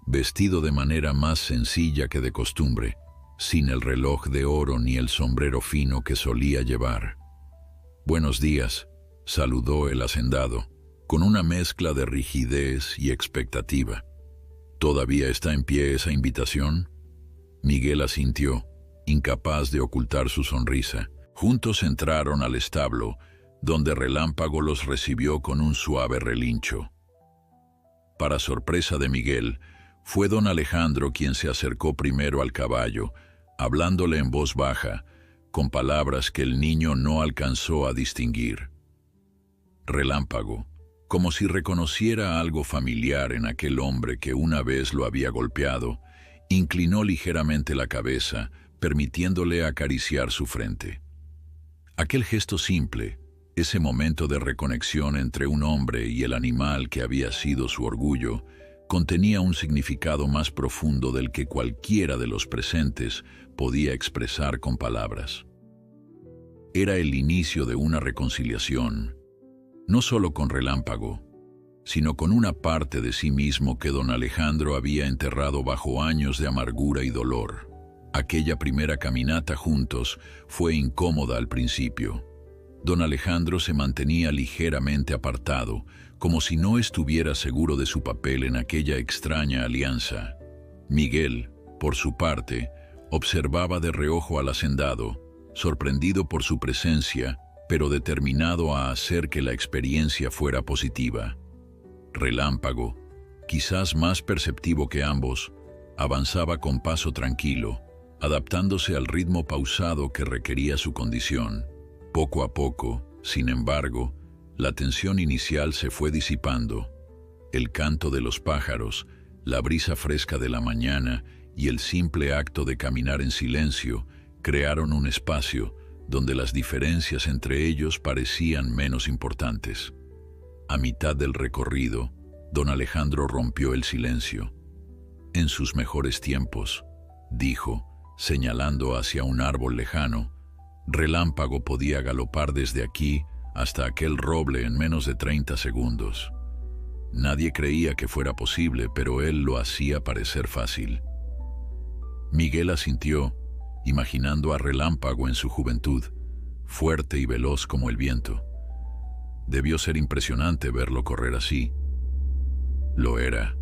vestido de manera más sencilla que de costumbre, sin el reloj de oro ni el sombrero fino que solía llevar. «Buenos días», saludó el hacendado, con una mezcla de rigidez y expectativa. «¿Todavía está en pie esa invitación?» Miguel asintió, incapaz de ocultar su sonrisa. Juntos entraron al establo, donde Relámpago los recibió con un suave relincho. Para sorpresa de Miguel, fue don Alejandro quien se acercó primero al caballo, hablándole en voz baja, con palabras que el niño no alcanzó a distinguir. Relámpago, como si reconociera algo familiar en aquel hombre que una vez lo había golpeado, inclinó ligeramente la cabeza, permitiéndole acariciar su frente. Aquel gesto simple, ese momento de reconexión entre un hombre y el animal que había sido su orgullo, contenía un significado más profundo del que cualquiera de los presentes podía expresar con palabras. Era el inicio de una reconciliación, no solo con Relámpago, sino con una parte de sí mismo que don Alejandro había enterrado bajo años de amargura y dolor. Aquella primera caminata juntos fue incómoda al principio. Don Alejandro se mantenía ligeramente apartado, como si no estuviera seguro de su papel en aquella extraña alianza. Miguel, por su parte, observaba de reojo al hacendado, sorprendido por su presencia, pero determinado a hacer que la experiencia fuera positiva. Relámpago, quizás más perceptivo que ambos, avanzaba con paso tranquilo, adaptándose al ritmo pausado que requería su condición. Poco a poco, sin embargo, la tensión inicial se fue disipando. El canto de los pájaros, la brisa fresca de la mañana y el simple acto de caminar en silencio crearon un espacio donde las diferencias entre ellos parecían menos importantes. A mitad del recorrido, don Alejandro rompió el silencio. «En sus mejores tiempos», dijo, señalando hacia un árbol lejano, «Relámpago podía galopar desde aquí hasta aquel roble en menos de 30 segundos. Nadie creía que fuera posible, pero él lo hacía parecer fácil». Miguel asintió, imaginando a Relámpago en su juventud, fuerte y veloz como el viento. Debió ser impresionante verlo correr así. «Lo era»,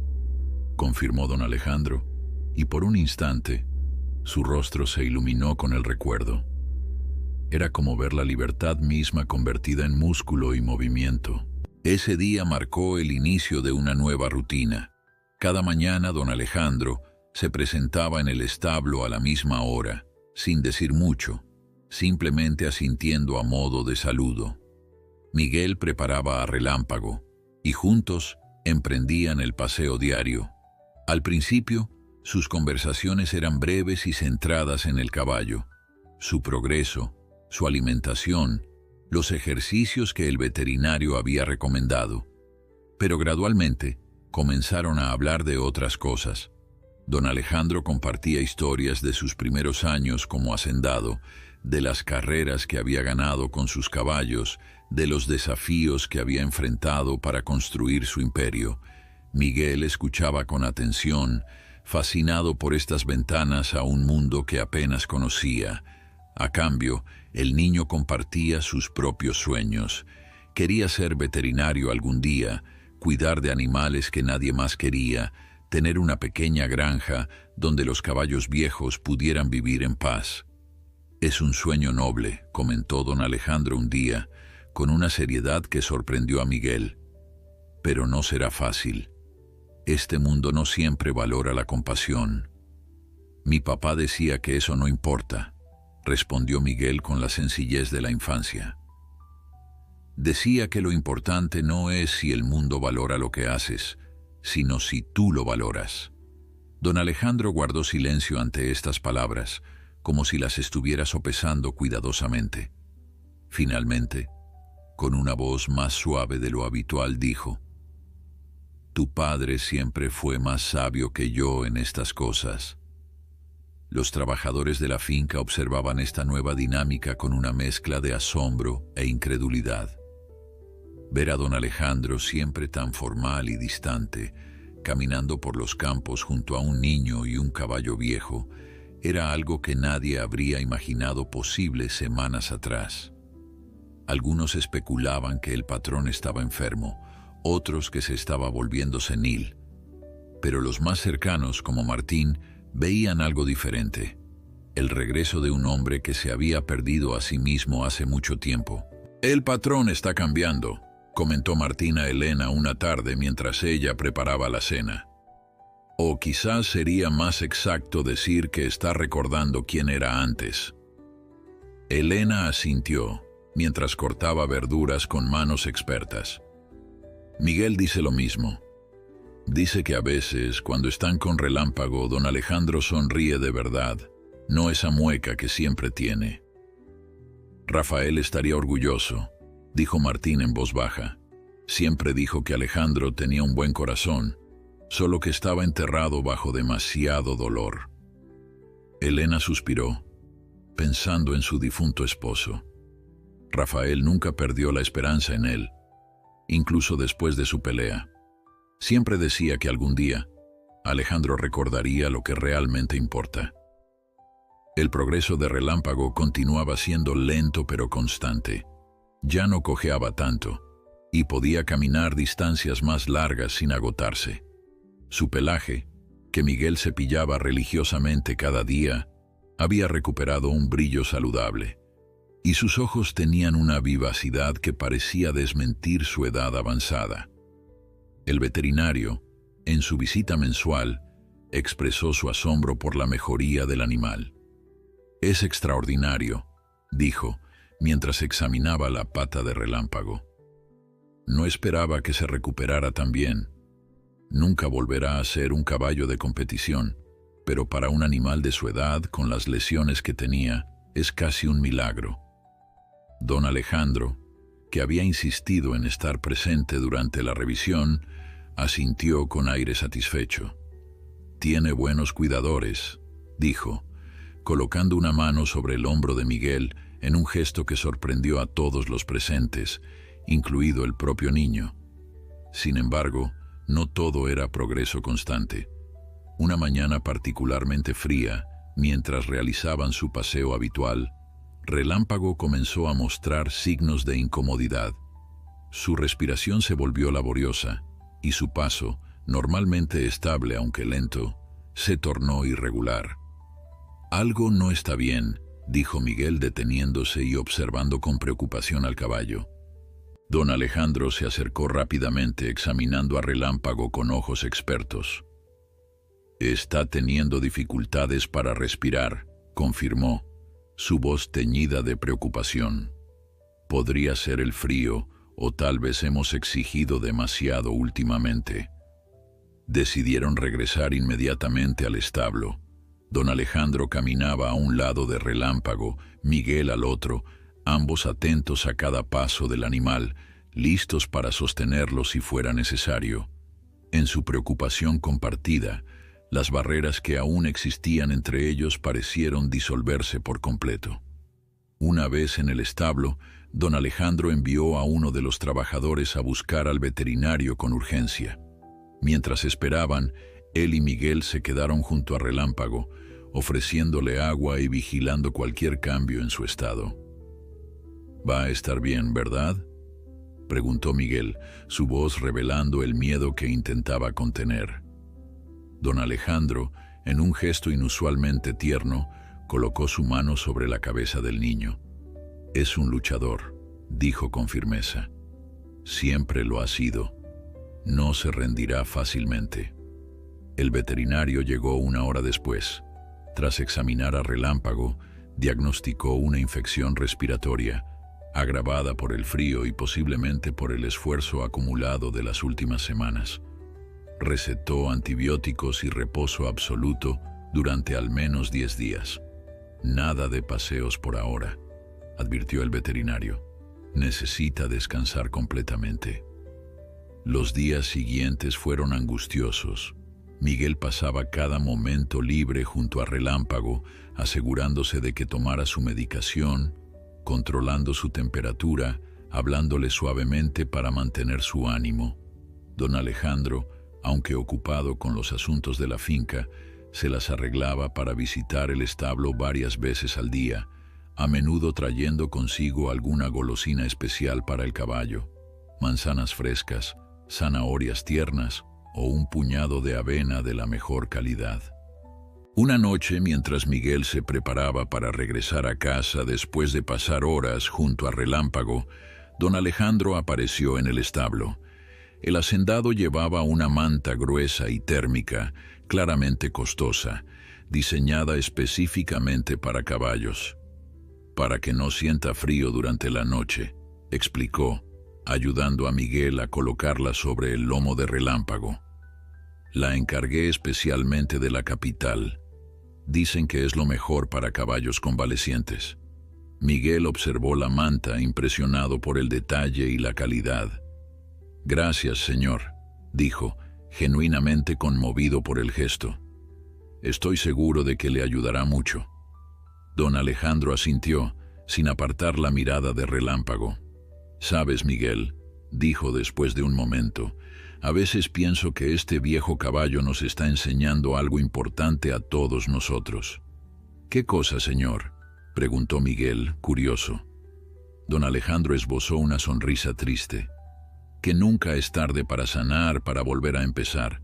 confirmó don Alejandro, y por un instante, su rostro se iluminó con el recuerdo. Era como ver la libertad misma convertida en músculo y movimiento. Ese día marcó el inicio de una nueva rutina. Cada mañana don Alejandro se presentaba en el establo a la misma hora, sin decir mucho, simplemente asintiendo a modo de saludo. Miguel preparaba a Relámpago, y juntos emprendían el paseo diario. Al principio, sus conversaciones eran breves y centradas en el caballo, su progreso, su alimentación, los ejercicios que el veterinario había recomendado. Pero gradualmente comenzaron a hablar de otras cosas. Don Alejandro compartía historias de sus primeros años como hacendado, de las carreras que había ganado con sus caballos, de los desafíos que había enfrentado para construir su imperio. Miguel escuchaba con atención, fascinado por estas ventanas a un mundo que apenas conocía. A cambio, el niño compartía sus propios sueños. Quería ser veterinario algún día, cuidar de animales que nadie más quería, tener una pequeña granja donde los caballos viejos pudieran vivir en paz. «Es un sueño noble», comentó don Alejandro un día, con una seriedad que sorprendió a Miguel. «Pero no será fácil. Este mundo no siempre valora la compasión». «Mi papá decía que eso no importa», respondió Miguel con la sencillez de la infancia. «Decía que lo importante no es si el mundo valora lo que haces, sino si tú lo valoras». Don Alejandro guardó silencio ante estas palabras, como si las estuviera sopesando cuidadosamente. Finalmente, con una voz más suave de lo habitual, dijo: «Tu padre siempre fue más sabio que yo en estas cosas». Los trabajadores de la finca observaban esta nueva dinámica con una mezcla de asombro e incredulidad. Ver a don Alejandro, siempre tan formal y distante, caminando por los campos junto a un niño y un caballo viejo, era algo que nadie habría imaginado posible semanas atrás. Algunos especulaban que el patrón estaba enfermo, otros que se estaba volviendo senil. Pero los más cercanos, como Martín, veían algo diferente: el regreso de un hombre que se había perdido a sí mismo hace mucho tiempo. «El patrón está cambiando», comentó Martín a Elena una tarde mientras ella preparaba la cena. «O quizás sería más exacto decir que está recordando quién era antes». Elena asintió, mientras cortaba verduras con manos expertas. «Miguel dice lo mismo. Dice que a veces, cuando están con Relámpago, don Alejandro sonríe de verdad, no esa mueca que siempre tiene». «Rafael estaría orgulloso», dijo Martín en voz baja. «Siempre dijo que Alejandro tenía un buen corazón, solo que estaba enterrado bajo demasiado dolor». Elena suspiró, pensando en su difunto esposo. Rafael nunca perdió la esperanza en él, incluso después de su pelea. Siempre decía que algún día Alejandro recordaría lo que realmente importa. El progreso de Relámpago continuaba siendo lento pero constante. Ya no cojeaba tanto, y podía caminar distancias más largas sin agotarse. Su pelaje, que Miguel cepillaba religiosamente cada día, había recuperado un brillo saludable, y sus ojos tenían una vivacidad que parecía desmentir su edad avanzada. El veterinario, en su visita mensual, expresó su asombro por la mejoría del animal. «Es extraordinario», dijo, mientras examinaba la pata de Relámpago. «No esperaba que se recuperara tan bien. Nunca volverá a ser un caballo de competición, pero para un animal de su edad, con las lesiones que tenía, es casi un milagro». Don Alejandro, que había insistido en estar presente durante la revisión, asintió con aire satisfecho. «Tiene buenos cuidadores», dijo, colocando una mano sobre el hombro de Miguel en un gesto que sorprendió a todos los presentes, incluido el propio niño. Sin embargo, no todo era progreso constante. Una mañana particularmente fría, mientras realizaban su paseo habitual, Relámpago comenzó a mostrar signos de incomodidad. Su respiración se volvió laboriosa, y su paso, normalmente estable aunque lento, se tornó irregular. «Algo no está bien», dijo Miguel deteniéndose y observando con preocupación al caballo. Don Alejandro se acercó rápidamente, examinando a Relámpago con ojos expertos. «Está teniendo dificultades para respirar», confirmó, su voz teñida de preocupación. «Podría ser el frío, o tal vez hemos exigido demasiado últimamente». Decidieron regresar inmediatamente al establo. Don Alejandro caminaba a un lado de Relámpago, Miguel al otro, ambos atentos a cada paso del animal, listos para sostenerlo si fuera necesario. En su preocupación compartida, las barreras que aún existían entre ellos parecieron disolverse por completo. Una vez en el establo, don Alejandro envió a uno de los trabajadores a buscar al veterinario con urgencia. Mientras esperaban, él y Miguel se quedaron junto a Relámpago, ofreciéndole agua y vigilando cualquier cambio en su estado. «Va a estar bien, ¿verdad?», preguntó Miguel, su voz revelando el miedo que intentaba contener. Don Alejandro, en un gesto inusualmente tierno, colocó su mano sobre la cabeza del niño. «Es un luchador», dijo con firmeza. «Siempre lo ha sido. No se rendirá fácilmente». El veterinario llegó 1 hora después. Tras examinar a Relámpago, diagnosticó una infección respiratoria, agravada por el frío y posiblemente por el esfuerzo acumulado de las últimas semanas. Recetó antibióticos y reposo absoluto durante al menos 10 días. «Nada de paseos por ahora», advirtió el veterinario. «Necesita descansar completamente». Los días siguientes fueron angustiosos. Miguel pasaba cada momento libre junto a Relámpago, asegurándose de que tomara su medicación, controlando su temperatura, hablándole suavemente para mantener su ánimo. Don Alejandro, aunque ocupado con los asuntos de la finca, se las arreglaba para visitar el establo varias veces al día, a menudo trayendo consigo alguna golosina especial para el caballo: manzanas frescas, zanahorias tiernas o un puñado de avena de la mejor calidad. Una noche, mientras Miguel se preparaba para regresar a casa después de pasar horas junto a Relámpago, don Alejandro apareció en el establo. El hacendado llevaba una manta gruesa y térmica, claramente costosa, diseñada específicamente para caballos. «Para que no sienta frío durante la noche», explicó, ayudando a Miguel a colocarla sobre el lomo de Relámpago. «La encargué especialmente de la capital. Dicen que es lo mejor para caballos convalecientes». Miguel observó la manta, impresionado por el detalle y la calidad. «Gracias, señor», dijo, genuinamente conmovido por el gesto. «Estoy seguro de que le ayudará mucho». Don Alejandro asintió, sin apartar la mirada de Relámpago. «Sabes, Miguel», dijo después de un momento, «a veces pienso que este viejo caballo nos está enseñando algo importante a todos nosotros». «¿Qué cosa, señor?», preguntó Miguel, curioso. Don Alejandro esbozó una sonrisa triste. «Que nunca es tarde para sanar, para volver a empezar,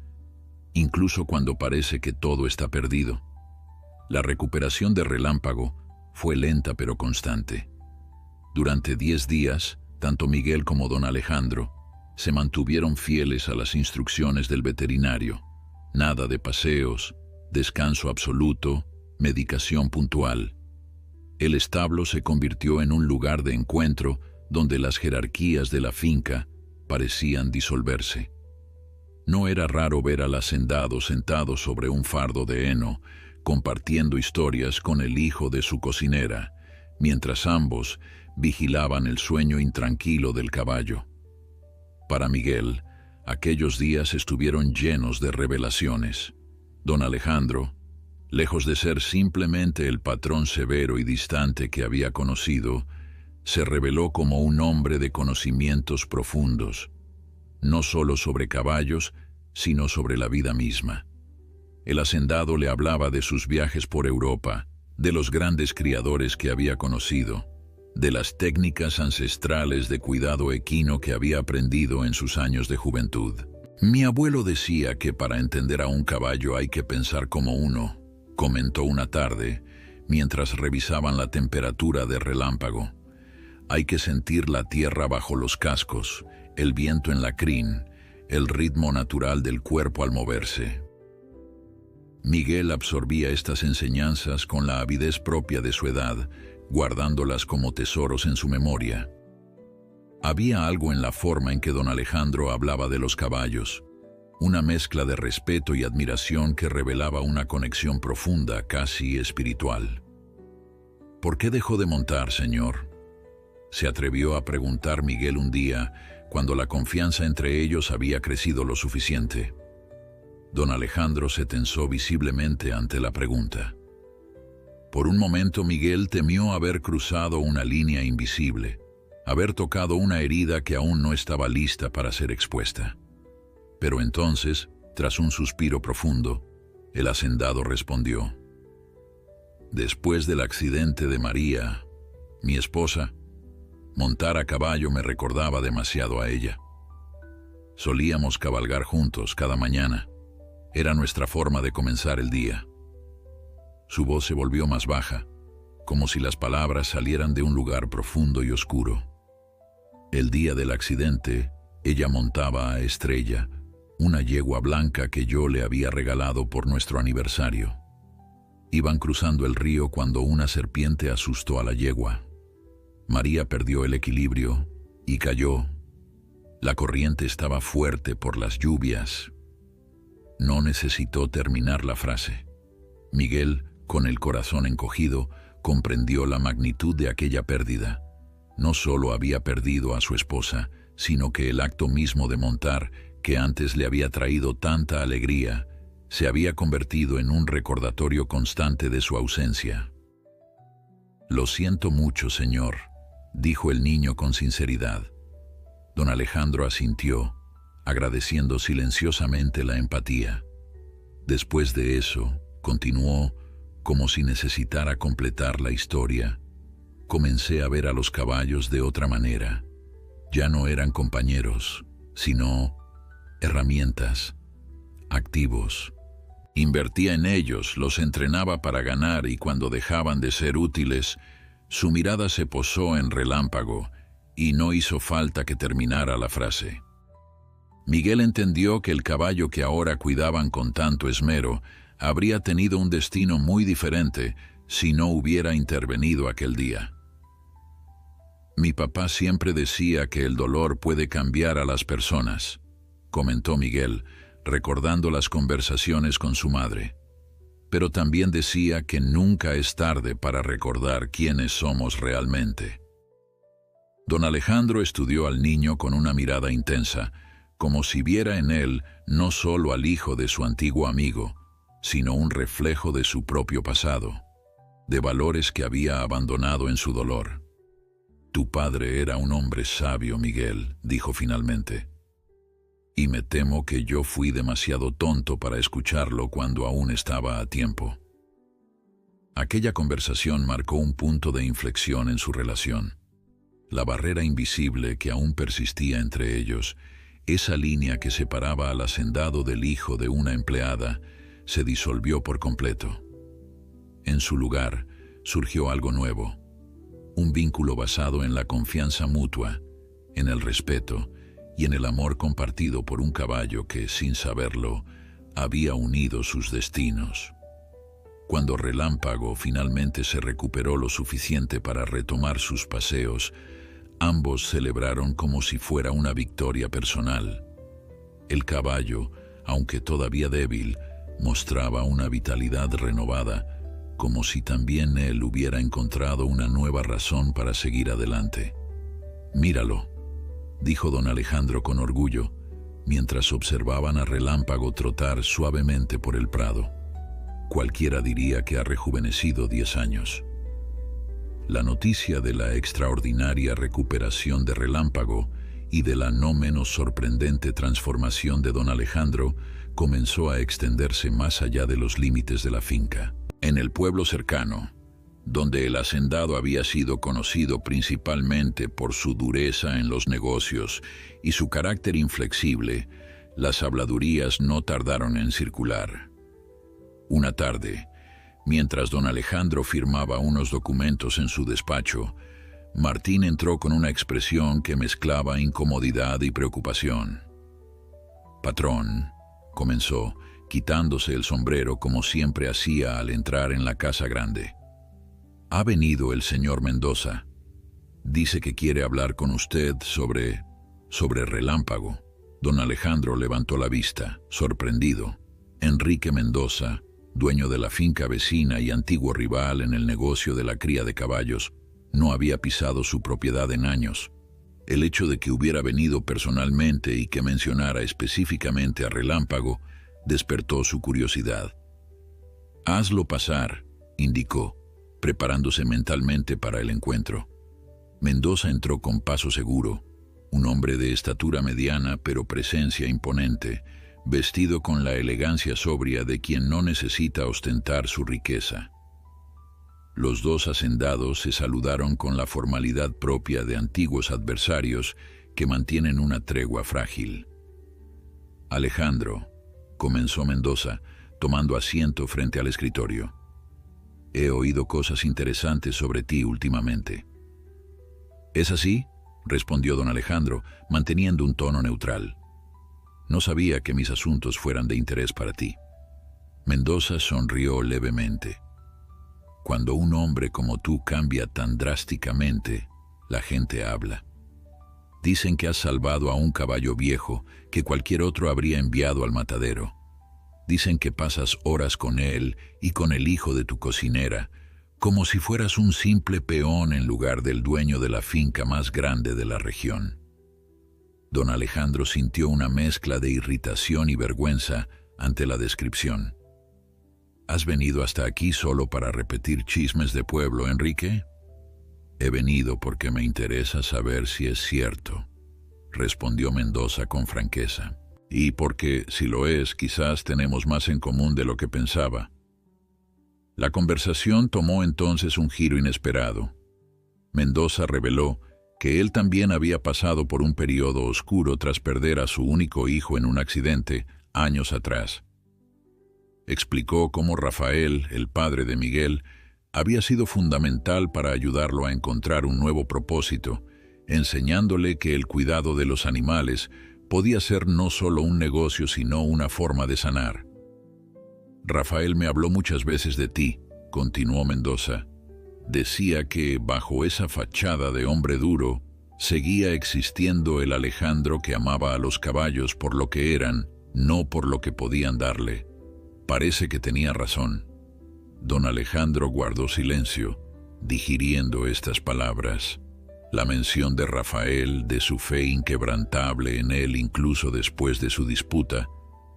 incluso cuando parece que todo está perdido». La recuperación de Relámpago fue lenta pero constante. Durante 10 días, tanto Miguel como don Alejandro se mantuvieron fieles a las instrucciones del veterinario. Nada de paseos, descanso absoluto, medicación puntual. El establo se convirtió en un lugar de encuentro donde las jerarquías de la finca parecían disolverse. No era raro ver al hacendado sentado sobre un fardo de heno, compartiendo historias con el hijo de su cocinera, mientras ambos vigilaban el sueño intranquilo del caballo. Para Miguel, aquellos días estuvieron llenos de revelaciones. Don Alejandro, lejos de ser simplemente el patrón severo y distante que había conocido, se reveló como un hombre de conocimientos profundos, no solo sobre caballos, sino sobre la vida misma. El hacendado le hablaba de sus viajes por Europa, de los grandes criadores que había conocido, de las técnicas ancestrales de cuidado equino que había aprendido en sus años de juventud. «Mi abuelo decía que para entender a un caballo hay que pensar como uno», comentó una tarde, mientras revisaban la temperatura de Relámpago. «Hay que sentir la tierra bajo los cascos, el viento en la crin, el ritmo natural del cuerpo al moverse». Miguel absorbía estas enseñanzas con la avidez propia de su edad, guardándolas como tesoros en su memoria. Había algo en la forma en que don Alejandro hablaba de los caballos, una mezcla de respeto y admiración que revelaba una conexión profunda, casi espiritual. «¿Por qué dejó de montar, señor?», se atrevió a preguntar Miguel un día, cuando la confianza entre ellos había crecido lo suficiente. Don Alejandro se tensó visiblemente ante la pregunta. Por un momento Miguel temió haber cruzado una línea invisible, haber tocado una herida que aún no estaba lista para ser expuesta. Pero entonces, tras un suspiro profundo, el hacendado respondió: «Después del accidente de María, mi esposa, montar a caballo me recordaba demasiado a ella. Solíamos cabalgar juntos cada mañana. Era nuestra forma de comenzar el día». Su voz se volvió más baja, como si las palabras salieran de un lugar profundo y oscuro. El día del accidente, ella montaba a Estrella, una yegua blanca que yo le había regalado por nuestro aniversario. Iban cruzando el río cuando una serpiente asustó a la yegua. María perdió el equilibrio y cayó. La corriente estaba fuerte por las lluvias. No necesitó terminar la frase. Miguel, con el corazón encogido, comprendió la magnitud de aquella pérdida. No solo había perdido a su esposa, sino que el acto mismo de montar, que antes le había traído tanta alegría, se había convertido en un recordatorio constante de su ausencia. «Lo siento mucho, señor», dijo el niño con sinceridad. Don Alejandro asintió, agradeciendo silenciosamente la empatía. Después de eso, continuó, como si necesitara completar la historia: «Comencé a ver a los caballos de otra manera. Ya no eran compañeros, sino herramientas, activos. Invertía en ellos, los entrenaba para ganar, y cuando dejaban de ser útiles, su mirada se posó en Relámpago y no hizo falta que terminara la frase. Miguel entendió que el caballo que ahora cuidaban con tanto esmero habría tenido un destino muy diferente si no hubiera intervenido aquel día. «Mi papá siempre decía que el dolor puede cambiar a las personas», comentó Miguel, recordando las conversaciones con su madre. «Pero también decía que nunca es tarde para recordar quiénes somos realmente». Don Alejandro estudió al niño con una mirada intensa, como si viera en él no solo al hijo de su antiguo amigo, sino un reflejo de su propio pasado, de valores que había abandonado en su dolor. «Tu padre era un hombre sabio, Miguel», dijo finalmente, «y me temo que yo fui demasiado tonto para escucharlo cuando aún estaba a tiempo». Aquella conversación marcó un punto de inflexión en su relación. La barrera invisible que aún persistía entre ellos, esa línea que separaba al hacendado del hijo de una empleada, se disolvió por completo. En su lugar, surgió algo nuevo, un vínculo basado en la confianza mutua, en el respeto y en el amor compartido por un caballo que, sin saberlo, había unido sus destinos. Cuando Relámpago finalmente se recuperó lo suficiente para retomar sus paseos, ambos celebraron como si fuera una victoria personal. El caballo, aunque todavía débil, mostraba una vitalidad renovada, como si también él hubiera encontrado una nueva razón para seguir adelante. «Míralo», dijo don Alejandro con orgullo, mientras observaban a Relámpago trotar suavemente por el prado. «Cualquiera diría que ha rejuvenecido 10 años». La noticia de la extraordinaria recuperación de Relámpago y de la no menos sorprendente transformación de don Alejandro comenzó a extenderse más allá de los límites de la finca. En el pueblo cercano, donde el hacendado había sido conocido principalmente por su dureza en los negocios y su carácter inflexible, las habladurías no tardaron en circular. Una tarde, mientras don Alejandro firmaba unos documentos en su despacho, Martín entró con una expresión que mezclaba incomodidad y preocupación. «Patrón», comenzó, quitándose el sombrero como siempre hacía al entrar en la casa grande. «Ha venido el señor Mendoza. Dice que quiere hablar con usted sobre Relámpago». Don Alejandro levantó la vista, sorprendido. Enrique Mendoza, dueño de la finca vecina y antiguo rival en el negocio de la cría de caballos, no había pisado su propiedad en años. El hecho de que hubiera venido personalmente y que mencionara específicamente a Relámpago despertó su curiosidad. «Hazlo pasar», indicó, preparándose mentalmente para el encuentro. Mendoza entró con paso seguro, un hombre de estatura mediana pero presencia imponente, vestido con la elegancia sobria de quien no necesita ostentar su riqueza. Los dos hacendados se saludaron con la formalidad propia de antiguos adversarios que mantienen una tregua frágil. «Alejandro», comenzó Mendoza, tomando asiento frente al escritorio, «he oído cosas interesantes sobre ti últimamente». «¿Es así?», respondió don Alejandro, manteniendo un tono neutral. «No sabía que mis asuntos fueran de interés para ti». Mendoza sonrió levemente. «Cuando un hombre como tú cambia tan drásticamente, la gente habla. Dicen que has salvado a un caballo viejo que cualquier otro habría enviado al matadero. Dicen que pasas horas con él y con el hijo de tu cocinera, como si fueras un simple peón en lugar del dueño de la finca más grande de la región». Don Alejandro sintió una mezcla de irritación y vergüenza ante la descripción. «¿Has venido hasta aquí solo para repetir chismes de pueblo, Enrique?» «He venido porque me interesa saber si es cierto», respondió Mendoza con franqueza. «Y porque, si lo es, quizás tenemos más en común de lo que pensaba». La conversación tomó entonces un giro inesperado. Mendoza reveló que él también había pasado por un periodo oscuro tras perder a su único hijo en un accidente años atrás. Explicó cómo Rafael, el padre de Miguel, había sido fundamental para ayudarlo a encontrar un nuevo propósito, enseñándole que el cuidado de los animales podía ser no solo un negocio sino una forma de sanar. «Rafael me habló muchas veces de ti», continuó Mendoza. «Decía que bajo esa fachada de hombre duro seguía existiendo el Alejandro que amaba a los caballos por lo que eran, no por lo que podían darle. Parece que tenía razón». Don Alejandro guardó silencio, digiriendo estas palabras. La mención de Rafael, de su fe inquebrantable en él incluso después de su disputa,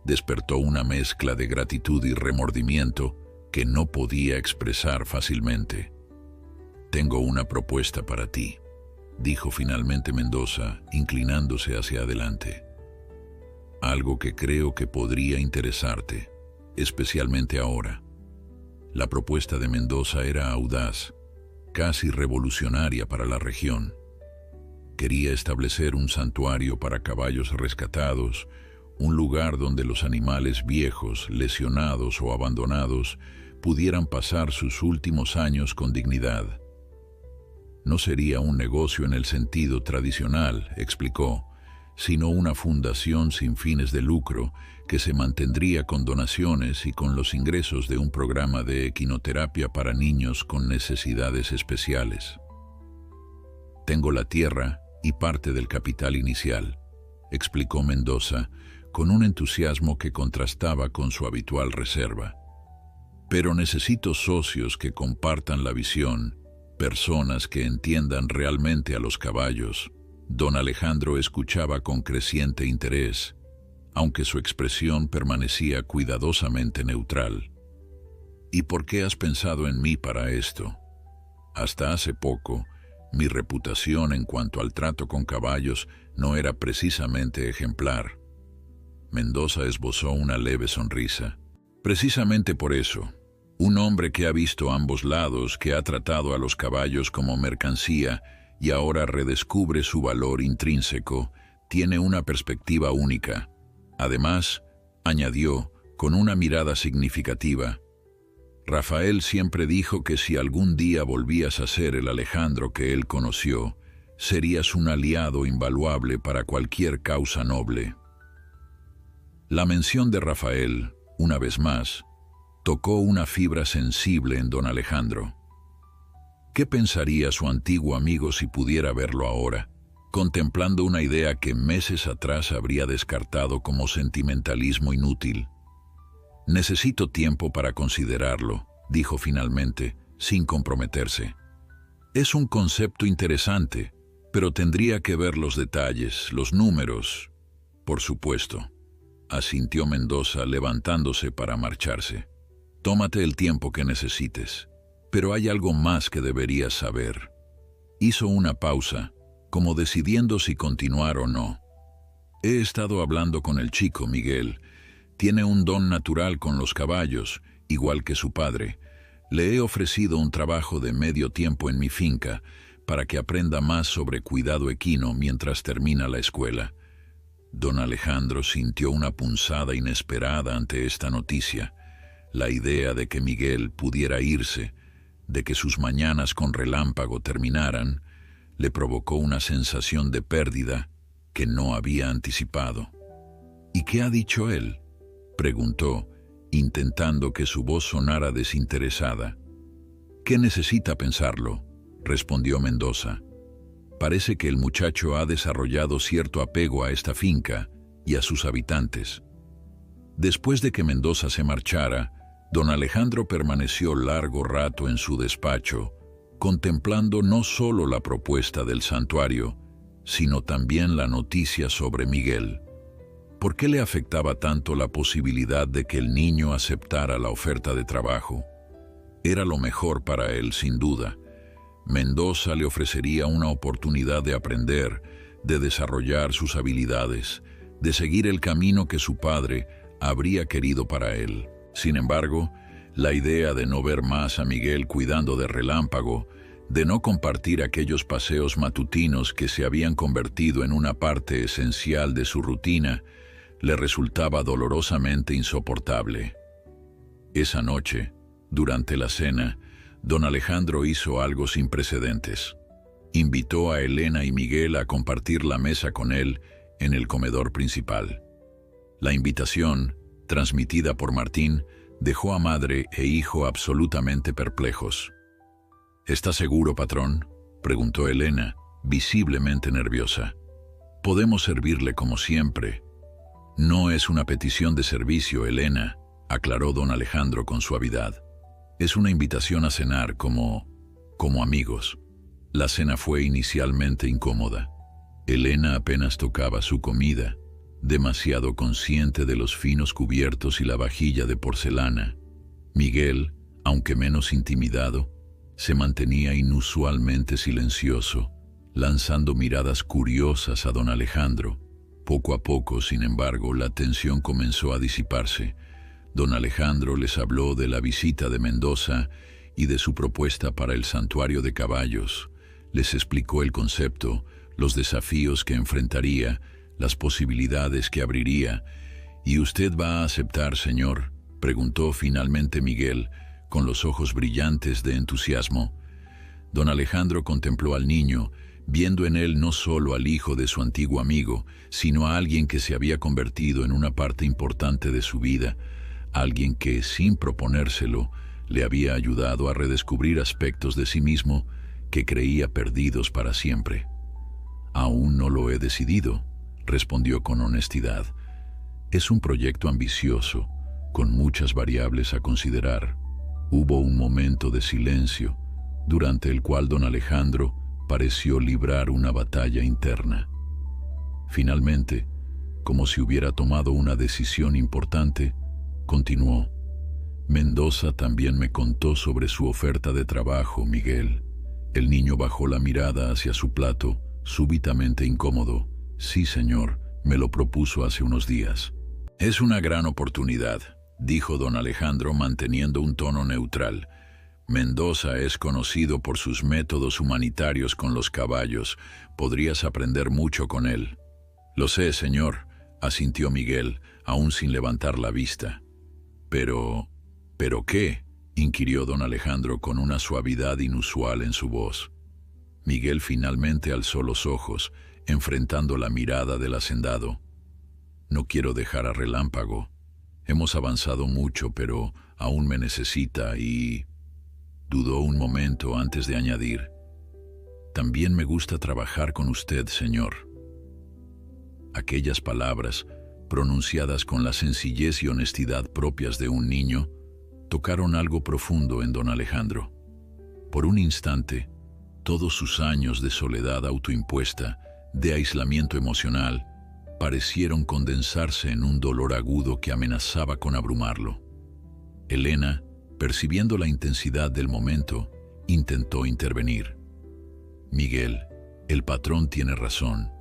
despertó una mezcla de gratitud y remordimiento que no podía expresar fácilmente. «Tengo una propuesta para ti», dijo finalmente Mendoza, inclinándose hacia adelante. «Algo que creo que podría interesarte, especialmente ahora». La propuesta de Mendoza era audaz, casi revolucionaria para la región. Quería establecer un santuario para caballos rescatados, un lugar donde los animales viejos, lesionados o abandonados pudieran pasar sus últimos años con dignidad. No sería un negocio en el sentido tradicional, explicó, sino una fundación sin fines de lucro que se mantendría con donaciones y con los ingresos de un programa de equinoterapia para niños con necesidades especiales. «Tengo la tierra y parte del capital inicial», explicó Mendoza, con un entusiasmo que contrastaba con su habitual reserva. «Pero necesito socios que compartan la visión, personas que entiendan realmente a los caballos». Don Alejandro escuchaba con creciente interés, aunque su expresión permanecía cuidadosamente neutral. «¿Y por qué has pensado en mí para esto? Hasta hace poco, mi reputación en cuanto al trato con caballos no era precisamente ejemplar». Mendoza esbozó una leve sonrisa. «Precisamente por eso, un hombre que ha visto ambos lados, que ha tratado a los caballos como mercancía y ahora redescubre su valor intrínseco, tiene una perspectiva única. Además», añadió, con una mirada significativa, «Rafael siempre dijo que si algún día volvías a ser el Alejandro que él conoció, serías un aliado invaluable para cualquier causa noble». La mención de Rafael, una vez más, tocó una fibra sensible en don Alejandro. ¿Qué pensaría su antiguo amigo si pudiera verlo ahora, contemplando una idea que meses atrás habría descartado como sentimentalismo inútil? «Necesito tiempo para considerarlo», dijo finalmente, sin comprometerse. «Es un concepto interesante, pero tendría que ver los detalles, los números». «Por supuesto», asintió Mendoza, levantándose para marcharse. «Tómate el tiempo que necesites. Pero hay algo más que deberías saber». Hizo una pausa, como decidiendo si continuar o no. He estado hablando con el chico, Miguel. Tiene un don natural con los caballos, igual que su padre. Le he ofrecido un trabajo de medio tiempo en mi finca para que aprenda más sobre cuidado equino mientras termina la escuela. Don Alejandro sintió una punzada inesperada ante esta noticia. La idea de que Miguel pudiera irse, de que sus mañanas con Relámpago terminaran, le provocó una sensación de pérdida que no había anticipado. ¿Y qué ha dicho él?, preguntó, intentando que su voz sonara desinteresada. «¿Qué necesita pensarlo?», respondió Mendoza. «Parece que el muchacho ha desarrollado cierto apego a esta finca y a sus habitantes». Después de que Mendoza se marchara, don Alejandro permaneció largo rato en su despacho, contemplando no solo la propuesta del santuario, sino también la noticia sobre Miguel. ¿Por qué le afectaba tanto la posibilidad de que el niño aceptara la oferta de trabajo? Era lo mejor para él, sin duda. Mendoza le ofrecería una oportunidad de aprender, de desarrollar sus habilidades, de seguir el camino que su padre habría querido para él. Sin embargo, la idea de no ver más a Miguel cuidando de Relámpago, de no compartir aquellos paseos matutinos que se habían convertido en una parte esencial de su rutina, le resultaba dolorosamente insoportable. Esa noche, durante la cena, don Alejandro hizo algo sin precedentes. Invitó a Elena y Miguel a compartir la mesa con él en el comedor principal. La invitación, transmitida por Martín, dejó a madre e hijo absolutamente perplejos. «¿Está seguro, patrón?», preguntó Elena, visiblemente nerviosa. «Podemos servirle como siempre». «No es una petición de servicio, Elena», aclaró don Alejandro con suavidad. «Es una invitación a cenar como amigos». La cena fue inicialmente incómoda. Elena apenas tocaba su comida, demasiado consciente de los finos cubiertos y la vajilla de porcelana. Miguel, aunque menos intimidado, se mantenía inusualmente silencioso, lanzando miradas curiosas a don Alejandro. Poco a poco, sin embargo, la tensión comenzó a disiparse. Don Alejandro les habló de la visita de Mendoza y de su propuesta para el santuario de caballos. Les explicó el concepto, los desafíos que enfrentaría, las posibilidades que abriría. «¿Y usted va a aceptar, señor?», preguntó finalmente Miguel, con los ojos brillantes de entusiasmo. Don Alejandro contempló al niño, viendo en él no solo al hijo de su antiguo amigo, sino a alguien que se había convertido en una parte importante de su vida, alguien que, sin proponérselo, le había ayudado a redescubrir aspectos de sí mismo que creía perdidos para siempre. «Aún no lo he decidido», respondió con honestidad. «Es un proyecto ambicioso, con muchas variables a considerar». Hubo un momento de silencio, durante el cual don Alejandro pareció librar una batalla interna. Finalmente, como si hubiera tomado una decisión importante, continuó: «Mendoza también me contó sobre su oferta de trabajo, Miguel». El niño bajó la mirada hacia su plato, súbitamente incómodo. «Sí, señor, me lo propuso hace unos días». «Es una gran oportunidad», dijo don Alejandro manteniendo un tono neutral. «Mendoza es conocido por sus métodos humanitarios con los caballos. Podrías aprender mucho con él». «Lo sé, señor», asintió Miguel, aún sin levantar la vista. «¿Pero qué?», inquirió don Alejandro con una suavidad inusual en su voz. Miguel finalmente alzó los ojos, enfrentando la mirada del hacendado. «No quiero dejar a Relámpago. Hemos avanzado mucho, pero aún me necesita y...». Dudó un momento antes de añadir: «También me gusta trabajar con usted, señor». Aquellas palabras, pronunciadas con la sencillez y honestidad propias de un niño, tocaron algo profundo en don Alejandro. Por un instante, todos sus años de soledad autoimpuesta, de aislamiento emocional, parecieron condensarse en un dolor agudo que amenazaba con abrumarlo. Elena, percibiendo la intensidad del momento, intentó intervenir. «Miguel, El patrón tiene razón.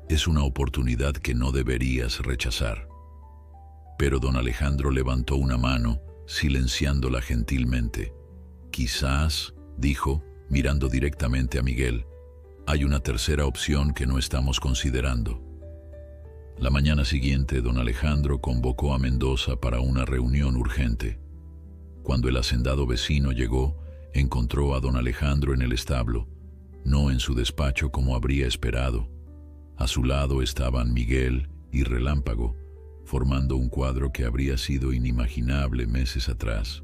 Es una oportunidad que no deberías rechazar. Pero don Alejandro levantó una mano, silenciándola gentilmente. Quizás, dijo, mirando directamente a Miguel, hay una tercera opción que no estamos considerando. La mañana siguiente, don Alejandro convocó a Mendoza para una reunión urgente. Cuando el hacendado vecino llegó, encontró a don Alejandro en el establo, no en su despacho como habría esperado. A su lado estaban Miguel y Relámpago, formando un cuadro que habría sido inimaginable meses atrás.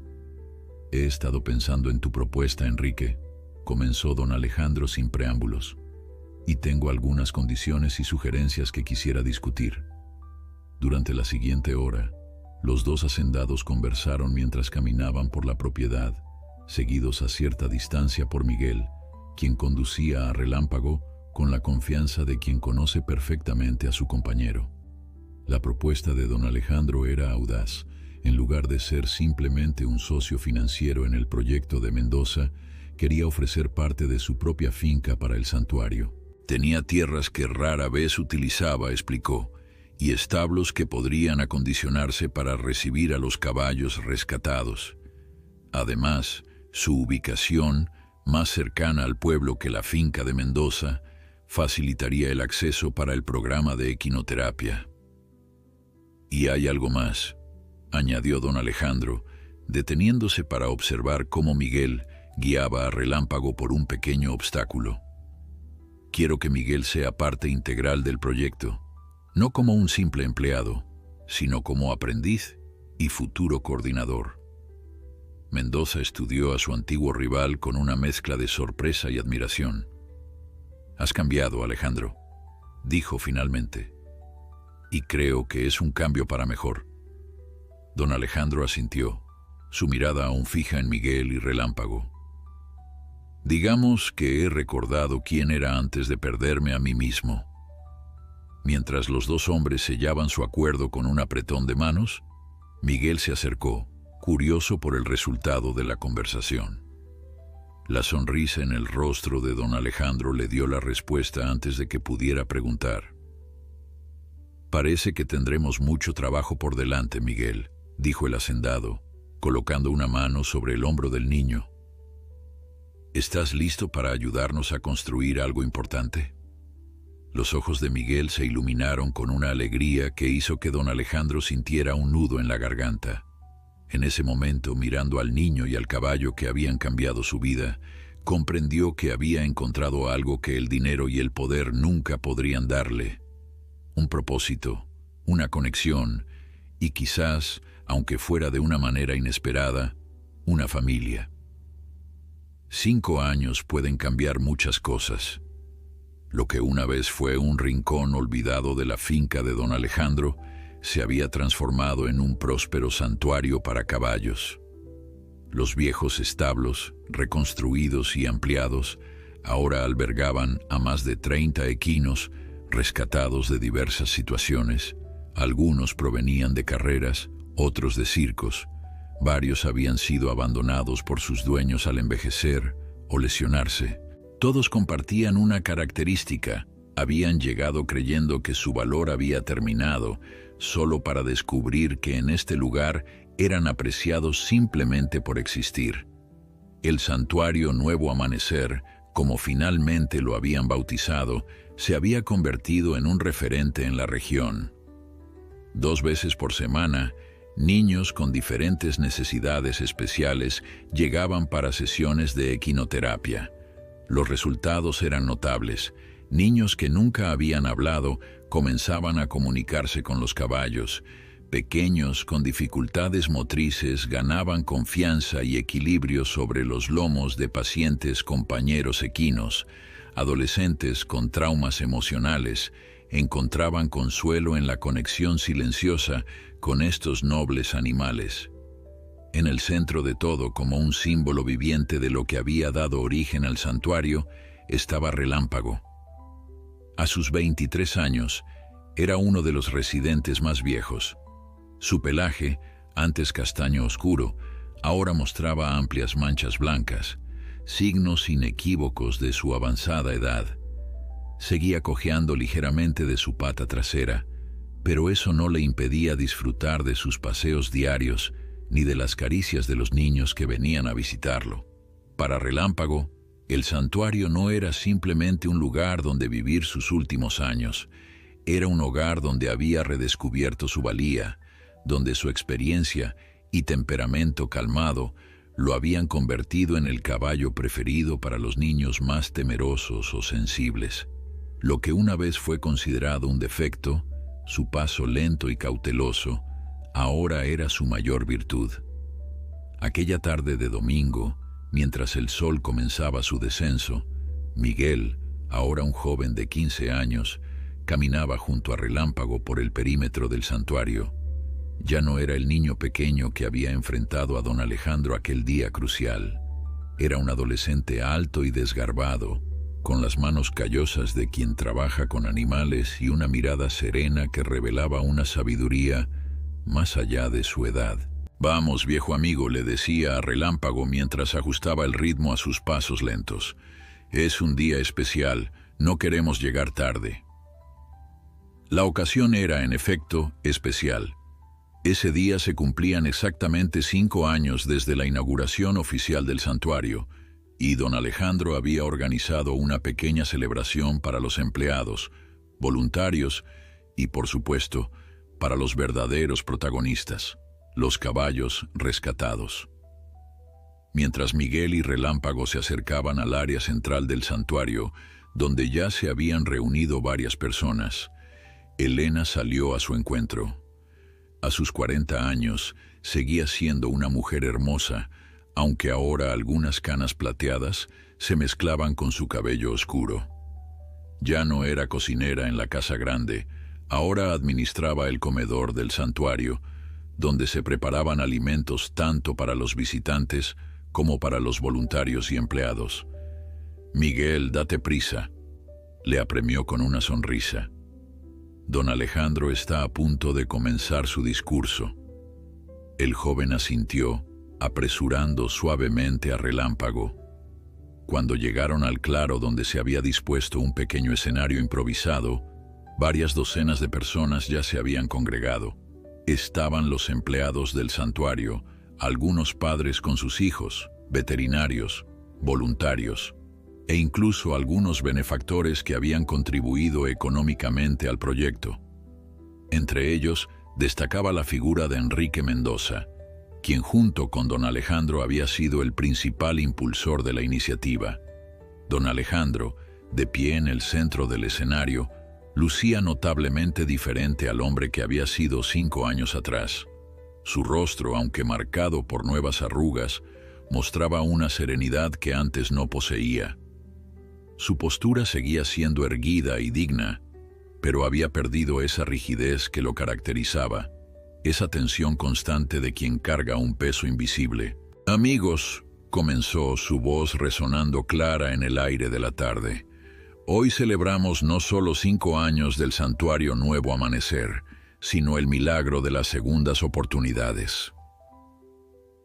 He estado pensando en tu propuesta, Enrique, comenzó don Alejandro sin preámbulos, y tengo algunas condiciones y sugerencias que quisiera discutir. Durante la siguiente hora, los dos hacendados conversaron mientras caminaban por la propiedad, seguidos a cierta distancia por Miguel, quien conducía a Relámpago con la confianza de quien conoce perfectamente a su compañero. La propuesta de don Alejandro era audaz. En lugar de ser simplemente un socio financiero en el proyecto de Mendoza, quería ofrecer parte de su propia finca para el santuario. Tenía tierras que rara vez utilizaba, explicó, y establos que podrían acondicionarse para recibir a los caballos rescatados. Además, su ubicación, más cercana al pueblo que la finca de Mendoza, facilitaría el acceso para el programa de equinoterapia. Y hay algo más, añadió don Alejandro, deteniéndose para observar cómo Miguel guiaba a Relámpago por un pequeño obstáculo. Quiero que Miguel sea parte integral del proyecto, no como un simple empleado, sino como aprendiz y futuro coordinador. Mendoza estudió a su antiguo rival con una mezcla de sorpresa y admiración. «Has cambiado, Alejandro», dijo finalmente, «y creo que es un cambio para mejor». Don Alejandro asintió, su mirada aún fija en Miguel y Relámpago. «Digamos que he recordado quién era antes de perderme a mí mismo». Mientras los dos hombres sellaban su acuerdo con un apretón de manos, Miguel se acercó, curioso por el resultado de la conversación. La sonrisa en el rostro de don Alejandro le dio la respuesta antes de que pudiera preguntar. «Parece que tendremos mucho trabajo por delante, Miguel», dijo el hacendado, colocando una mano sobre el hombro del niño. «¿Estás listo para ayudarnos a construir algo importante?» Los ojos de Miguel se iluminaron con una alegría que hizo que don Alejandro sintiera un nudo en la garganta. En ese momento, mirando al niño y al caballo que habían cambiado su vida, comprendió que había encontrado algo que el dinero y el poder nunca podrían darle. Un propósito, una conexión y quizás, aunque fuera de una manera inesperada, una familia. 5 años pueden cambiar muchas cosas. Lo que una vez fue un rincón olvidado de la finca de don Alejandro se había transformado en un próspero santuario para caballos. Los viejos establos, reconstruidos y ampliados, ahora albergaban a más de 30 equinos rescatados de diversas situaciones. Algunos provenían de carreras, otros de circos. Varios habían sido abandonados por sus dueños al envejecer o lesionarse. Todos compartían una característica: habían llegado creyendo que su valor había terminado, solo para descubrir que en este lugar eran apreciados simplemente por existir. El santuario Nuevo Amanecer, como finalmente lo habían bautizado, se había convertido en un referente en la región. 2 veces por semana, niños con diferentes necesidades especiales llegaban para sesiones de equinoterapia. Los resultados eran notables. Niños que nunca habían hablado comenzaban a comunicarse con los caballos. Pequeños con dificultades motrices ganaban confianza y equilibrio sobre los lomos de pacientes compañeros equinos. Adolescentes con traumas emocionales encontraban consuelo en la conexión silenciosa con estos nobles animales. En el centro de todo, como un símbolo viviente de lo que había dado origen al santuario, estaba Relámpago. A sus 23 años, era uno de los residentes más viejos. Su pelaje, antes castaño oscuro, ahora mostraba amplias manchas blancas, signos inequívocos de su avanzada edad. Seguía cojeando ligeramente de su pata trasera, pero eso no le impedía disfrutar de sus paseos diarios ni de las caricias de los niños que venían a visitarlo. Para Relámpago, el santuario no era simplemente un lugar donde vivir sus últimos años. Era un hogar donde había redescubierto su valía, donde su experiencia y temperamento calmado lo habían convertido en el caballo preferido para los niños más temerosos o sensibles. Lo que una vez fue considerado un defecto, su paso lento y cauteloso, ahora era su mayor virtud. Aquella tarde de domingo, mientras el sol comenzaba su descenso, Miguel, ahora un joven de 15 años, caminaba junto a Relámpago por el perímetro del santuario. Ya no era el niño pequeño que había enfrentado a don Alejandro aquel día crucial. Era un adolescente alto y desgarbado, con las manos callosas de quien trabaja con animales y una mirada serena que revelaba una sabiduría más allá de su edad. «Vamos, viejo amigo», le decía a Relámpago mientras ajustaba el ritmo a sus pasos lentos. «Es un día especial, no queremos llegar tarde». La ocasión era, en efecto, especial. Ese día se cumplían exactamente 5 años desde la inauguración oficial del santuario, y don Alejandro había organizado una pequeña celebración para los empleados, voluntarios y, por supuesto, para los verdaderos protagonistas, los caballos rescatados. Mientras Miguel y Relámpago se acercaban al área central del santuario, donde ya se habían reunido varias personas, Elena salió a su encuentro. A sus 40 años, seguía siendo una mujer hermosa, aunque ahora algunas canas plateadas se mezclaban con su cabello oscuro. Ya no era cocinera en la casa grande, ahora administraba el comedor del santuario, donde se preparaban alimentos tanto para los visitantes como para los voluntarios y empleados. «Miguel, date prisa», le apremió con una sonrisa. Don Alejandro está a punto de comenzar su discurso. El joven asintió, apresurando suavemente a Relámpago. Cuando llegaron al claro donde se había dispuesto un pequeño escenario improvisado, varias docenas de personas ya se habían congregado. Estaban los empleados del santuario, algunos padres con sus hijos, veterinarios, voluntarios, e incluso algunos benefactores que habían contribuido económicamente al proyecto. Entre ellos destacaba la figura de Enrique Mendoza, quien junto con don Alejandro había sido el principal impulsor de la iniciativa. Don Alejandro, de pie en el centro del escenario, lucía notablemente diferente al hombre que había sido 5 años atrás. Su rostro, aunque marcado por nuevas arrugas, mostraba una serenidad que antes no poseía. Su postura seguía siendo erguida y digna, pero había perdido esa rigidez que lo caracterizaba, esa tensión constante de quien carga un peso invisible. «Amigos», comenzó, su voz resonando clara en el aire de la tarde, «hoy celebramos no solo 5 años del santuario Nuevo Amanecer, sino el milagro de las segundas oportunidades».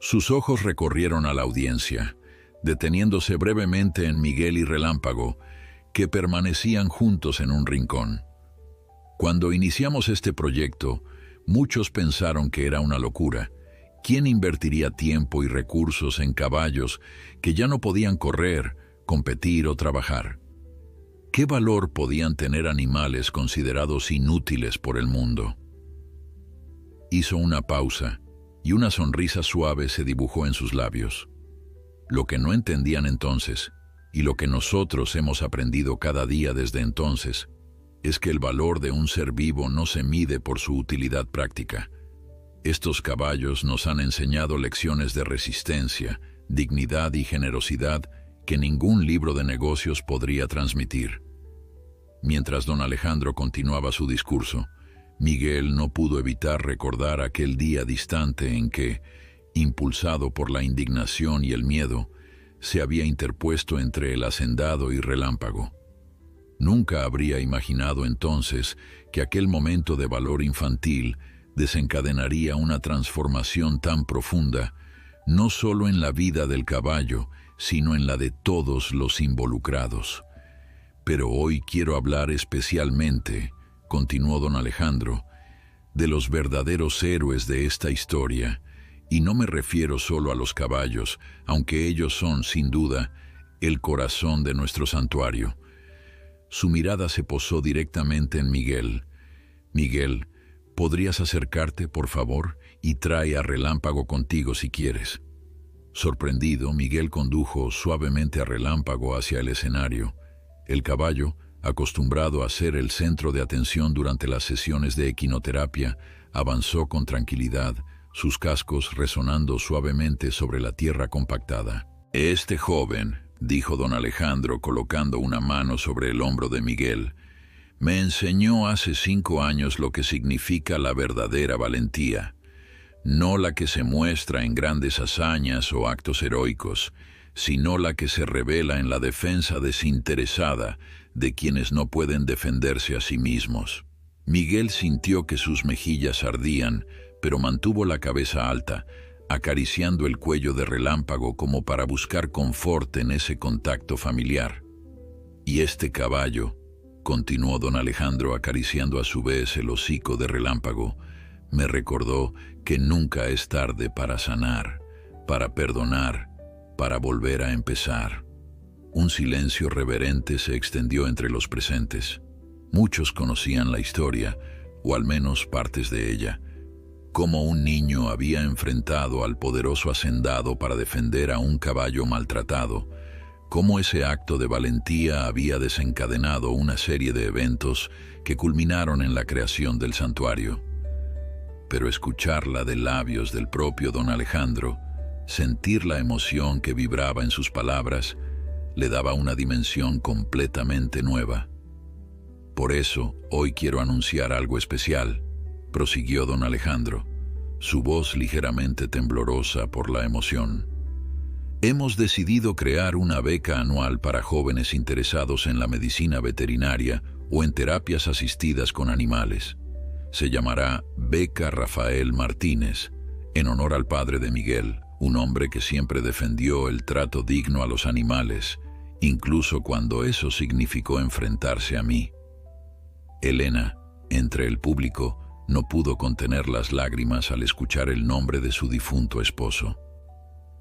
Sus ojos recorrieron a la audiencia, deteniéndose brevemente en Miguel y Relámpago, que permanecían juntos en un rincón. Cuando iniciamos este proyecto, muchos pensaron que era una locura. ¿Quién invertiría tiempo y recursos en caballos que ya no podían correr, competir o trabajar? ¿Qué valor podían tener animales considerados inútiles por el mundo? Hizo una pausa, y una sonrisa suave se dibujó en sus labios. Lo que no entendían entonces, y lo que nosotros hemos aprendido cada día desde entonces, es que el valor de un ser vivo no se mide por su utilidad práctica. Estos caballos nos han enseñado lecciones de resistencia, dignidad y generosidad que ningún libro de negocios podría transmitir. Mientras don Alejandro continuaba su discurso, Miguel no pudo evitar recordar aquel día distante en que, impulsado por la indignación y el miedo, se había interpuesto entre el hacendado y Relámpago. Nunca habría imaginado entonces que aquel momento de valor infantil desencadenaría una transformación tan profunda, no solo en la vida del caballo, sino en la de todos los involucrados. Pero hoy quiero hablar especialmente, continuó don Alejandro, de los verdaderos héroes de esta historia, y no me refiero solo a los caballos, aunque ellos son, sin duda, el corazón de nuestro santuario. Su mirada se posó directamente en Miguel. Miguel, ¿podrías acercarte, por favor, y trae a Relámpago contigo si quieres? Sorprendido, Miguel condujo suavemente a Relámpago hacia el escenario. El caballo, acostumbrado a ser el centro de atención durante las sesiones de equinoterapia, avanzó con tranquilidad, sus cascos resonando suavemente sobre la tierra compactada. «Este joven», dijo don Alejandro colocando una mano sobre el hombro de Miguel, «me enseñó hace 5 años lo que significa la verdadera valentía, no la que se muestra en grandes hazañas o actos heroicos, sino la que se revela en la defensa desinteresada de quienes no pueden defenderse a sí mismos». Miguel sintió que sus mejillas ardían, pero mantuvo la cabeza alta, acariciando el cuello de Relámpago como para buscar confort en ese contacto familiar. «Y este caballo», continuó don Alejandro acariciando a su vez el hocico de Relámpago, «me recordó que nunca es tarde para sanar, para perdonar, para volver a empezar». Un silencio reverente se extendió entre los presentes. Muchos conocían la historia, o al menos partes de ella, cómo un niño había enfrentado al poderoso hacendado para defender a un caballo maltratado, cómo ese acto de valentía había desencadenado una serie de eventos que culminaron en la creación del santuario. Pero escucharla de labios del propio don Alejandro, sentir la emoción que vibraba en sus palabras, le daba una dimensión completamente nueva. «Por eso, hoy quiero anunciar algo especial», prosiguió don Alejandro, su voz ligeramente temblorosa por la emoción. «Hemos decidido crear una beca anual para jóvenes interesados en la medicina veterinaria o en terapias asistidas con animales. Se llamará Beca Rafael Martínez, en honor al padre de Miguel, un hombre que siempre defendió el trato digno a los animales, incluso cuando eso significó enfrentarse a mí». Elena, entre el público, no pudo contener las lágrimas al escuchar el nombre de su difunto esposo.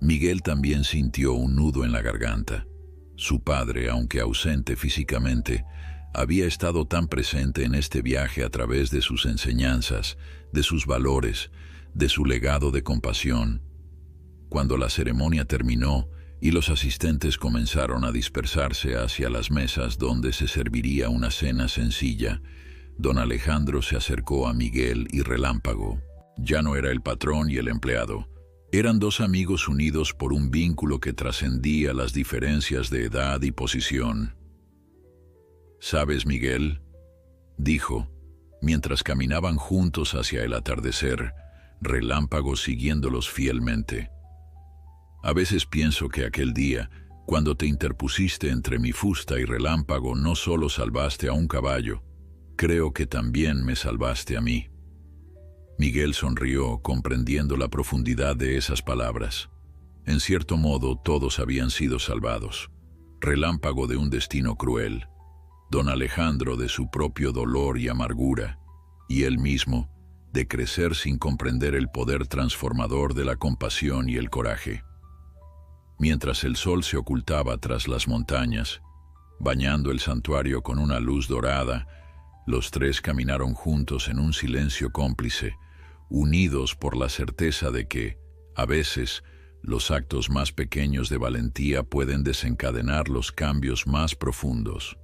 Miguel también sintió un nudo en la garganta. Su padre, aunque ausente físicamente, había estado tan presente en este viaje a través de sus enseñanzas, de sus valores, de su legado de compasión. Cuando la ceremonia terminó y los asistentes comenzaron a dispersarse hacia las mesas donde se serviría una cena sencilla, don Alejandro se acercó a Miguel y Relámpago. Ya no era el patrón y el empleado. Eran 2 amigos unidos por un vínculo que trascendía las diferencias de edad y posición. «¿Sabes, Miguel?», dijo, mientras caminaban juntos hacia el atardecer, Relámpago siguiéndolos fielmente. «A veces pienso que aquel día, cuando te interpusiste entre mi fusta y Relámpago, no solo salvaste a un caballo, creo que también me salvaste a mí». Miguel sonrió, comprendiendo la profundidad de esas palabras. En cierto modo, todos habían sido salvados. Relámpago de un destino cruel, don Alejandro de su propio dolor y amargura, y él mismo de crecer sin comprender el poder transformador de la compasión y el coraje. Mientras el sol se ocultaba tras las montañas, bañando el santuario con una luz dorada, los 3 caminaron juntos en un silencio cómplice, unidos por la certeza de que, a veces, los actos más pequeños de valentía pueden desencadenar los cambios más profundos.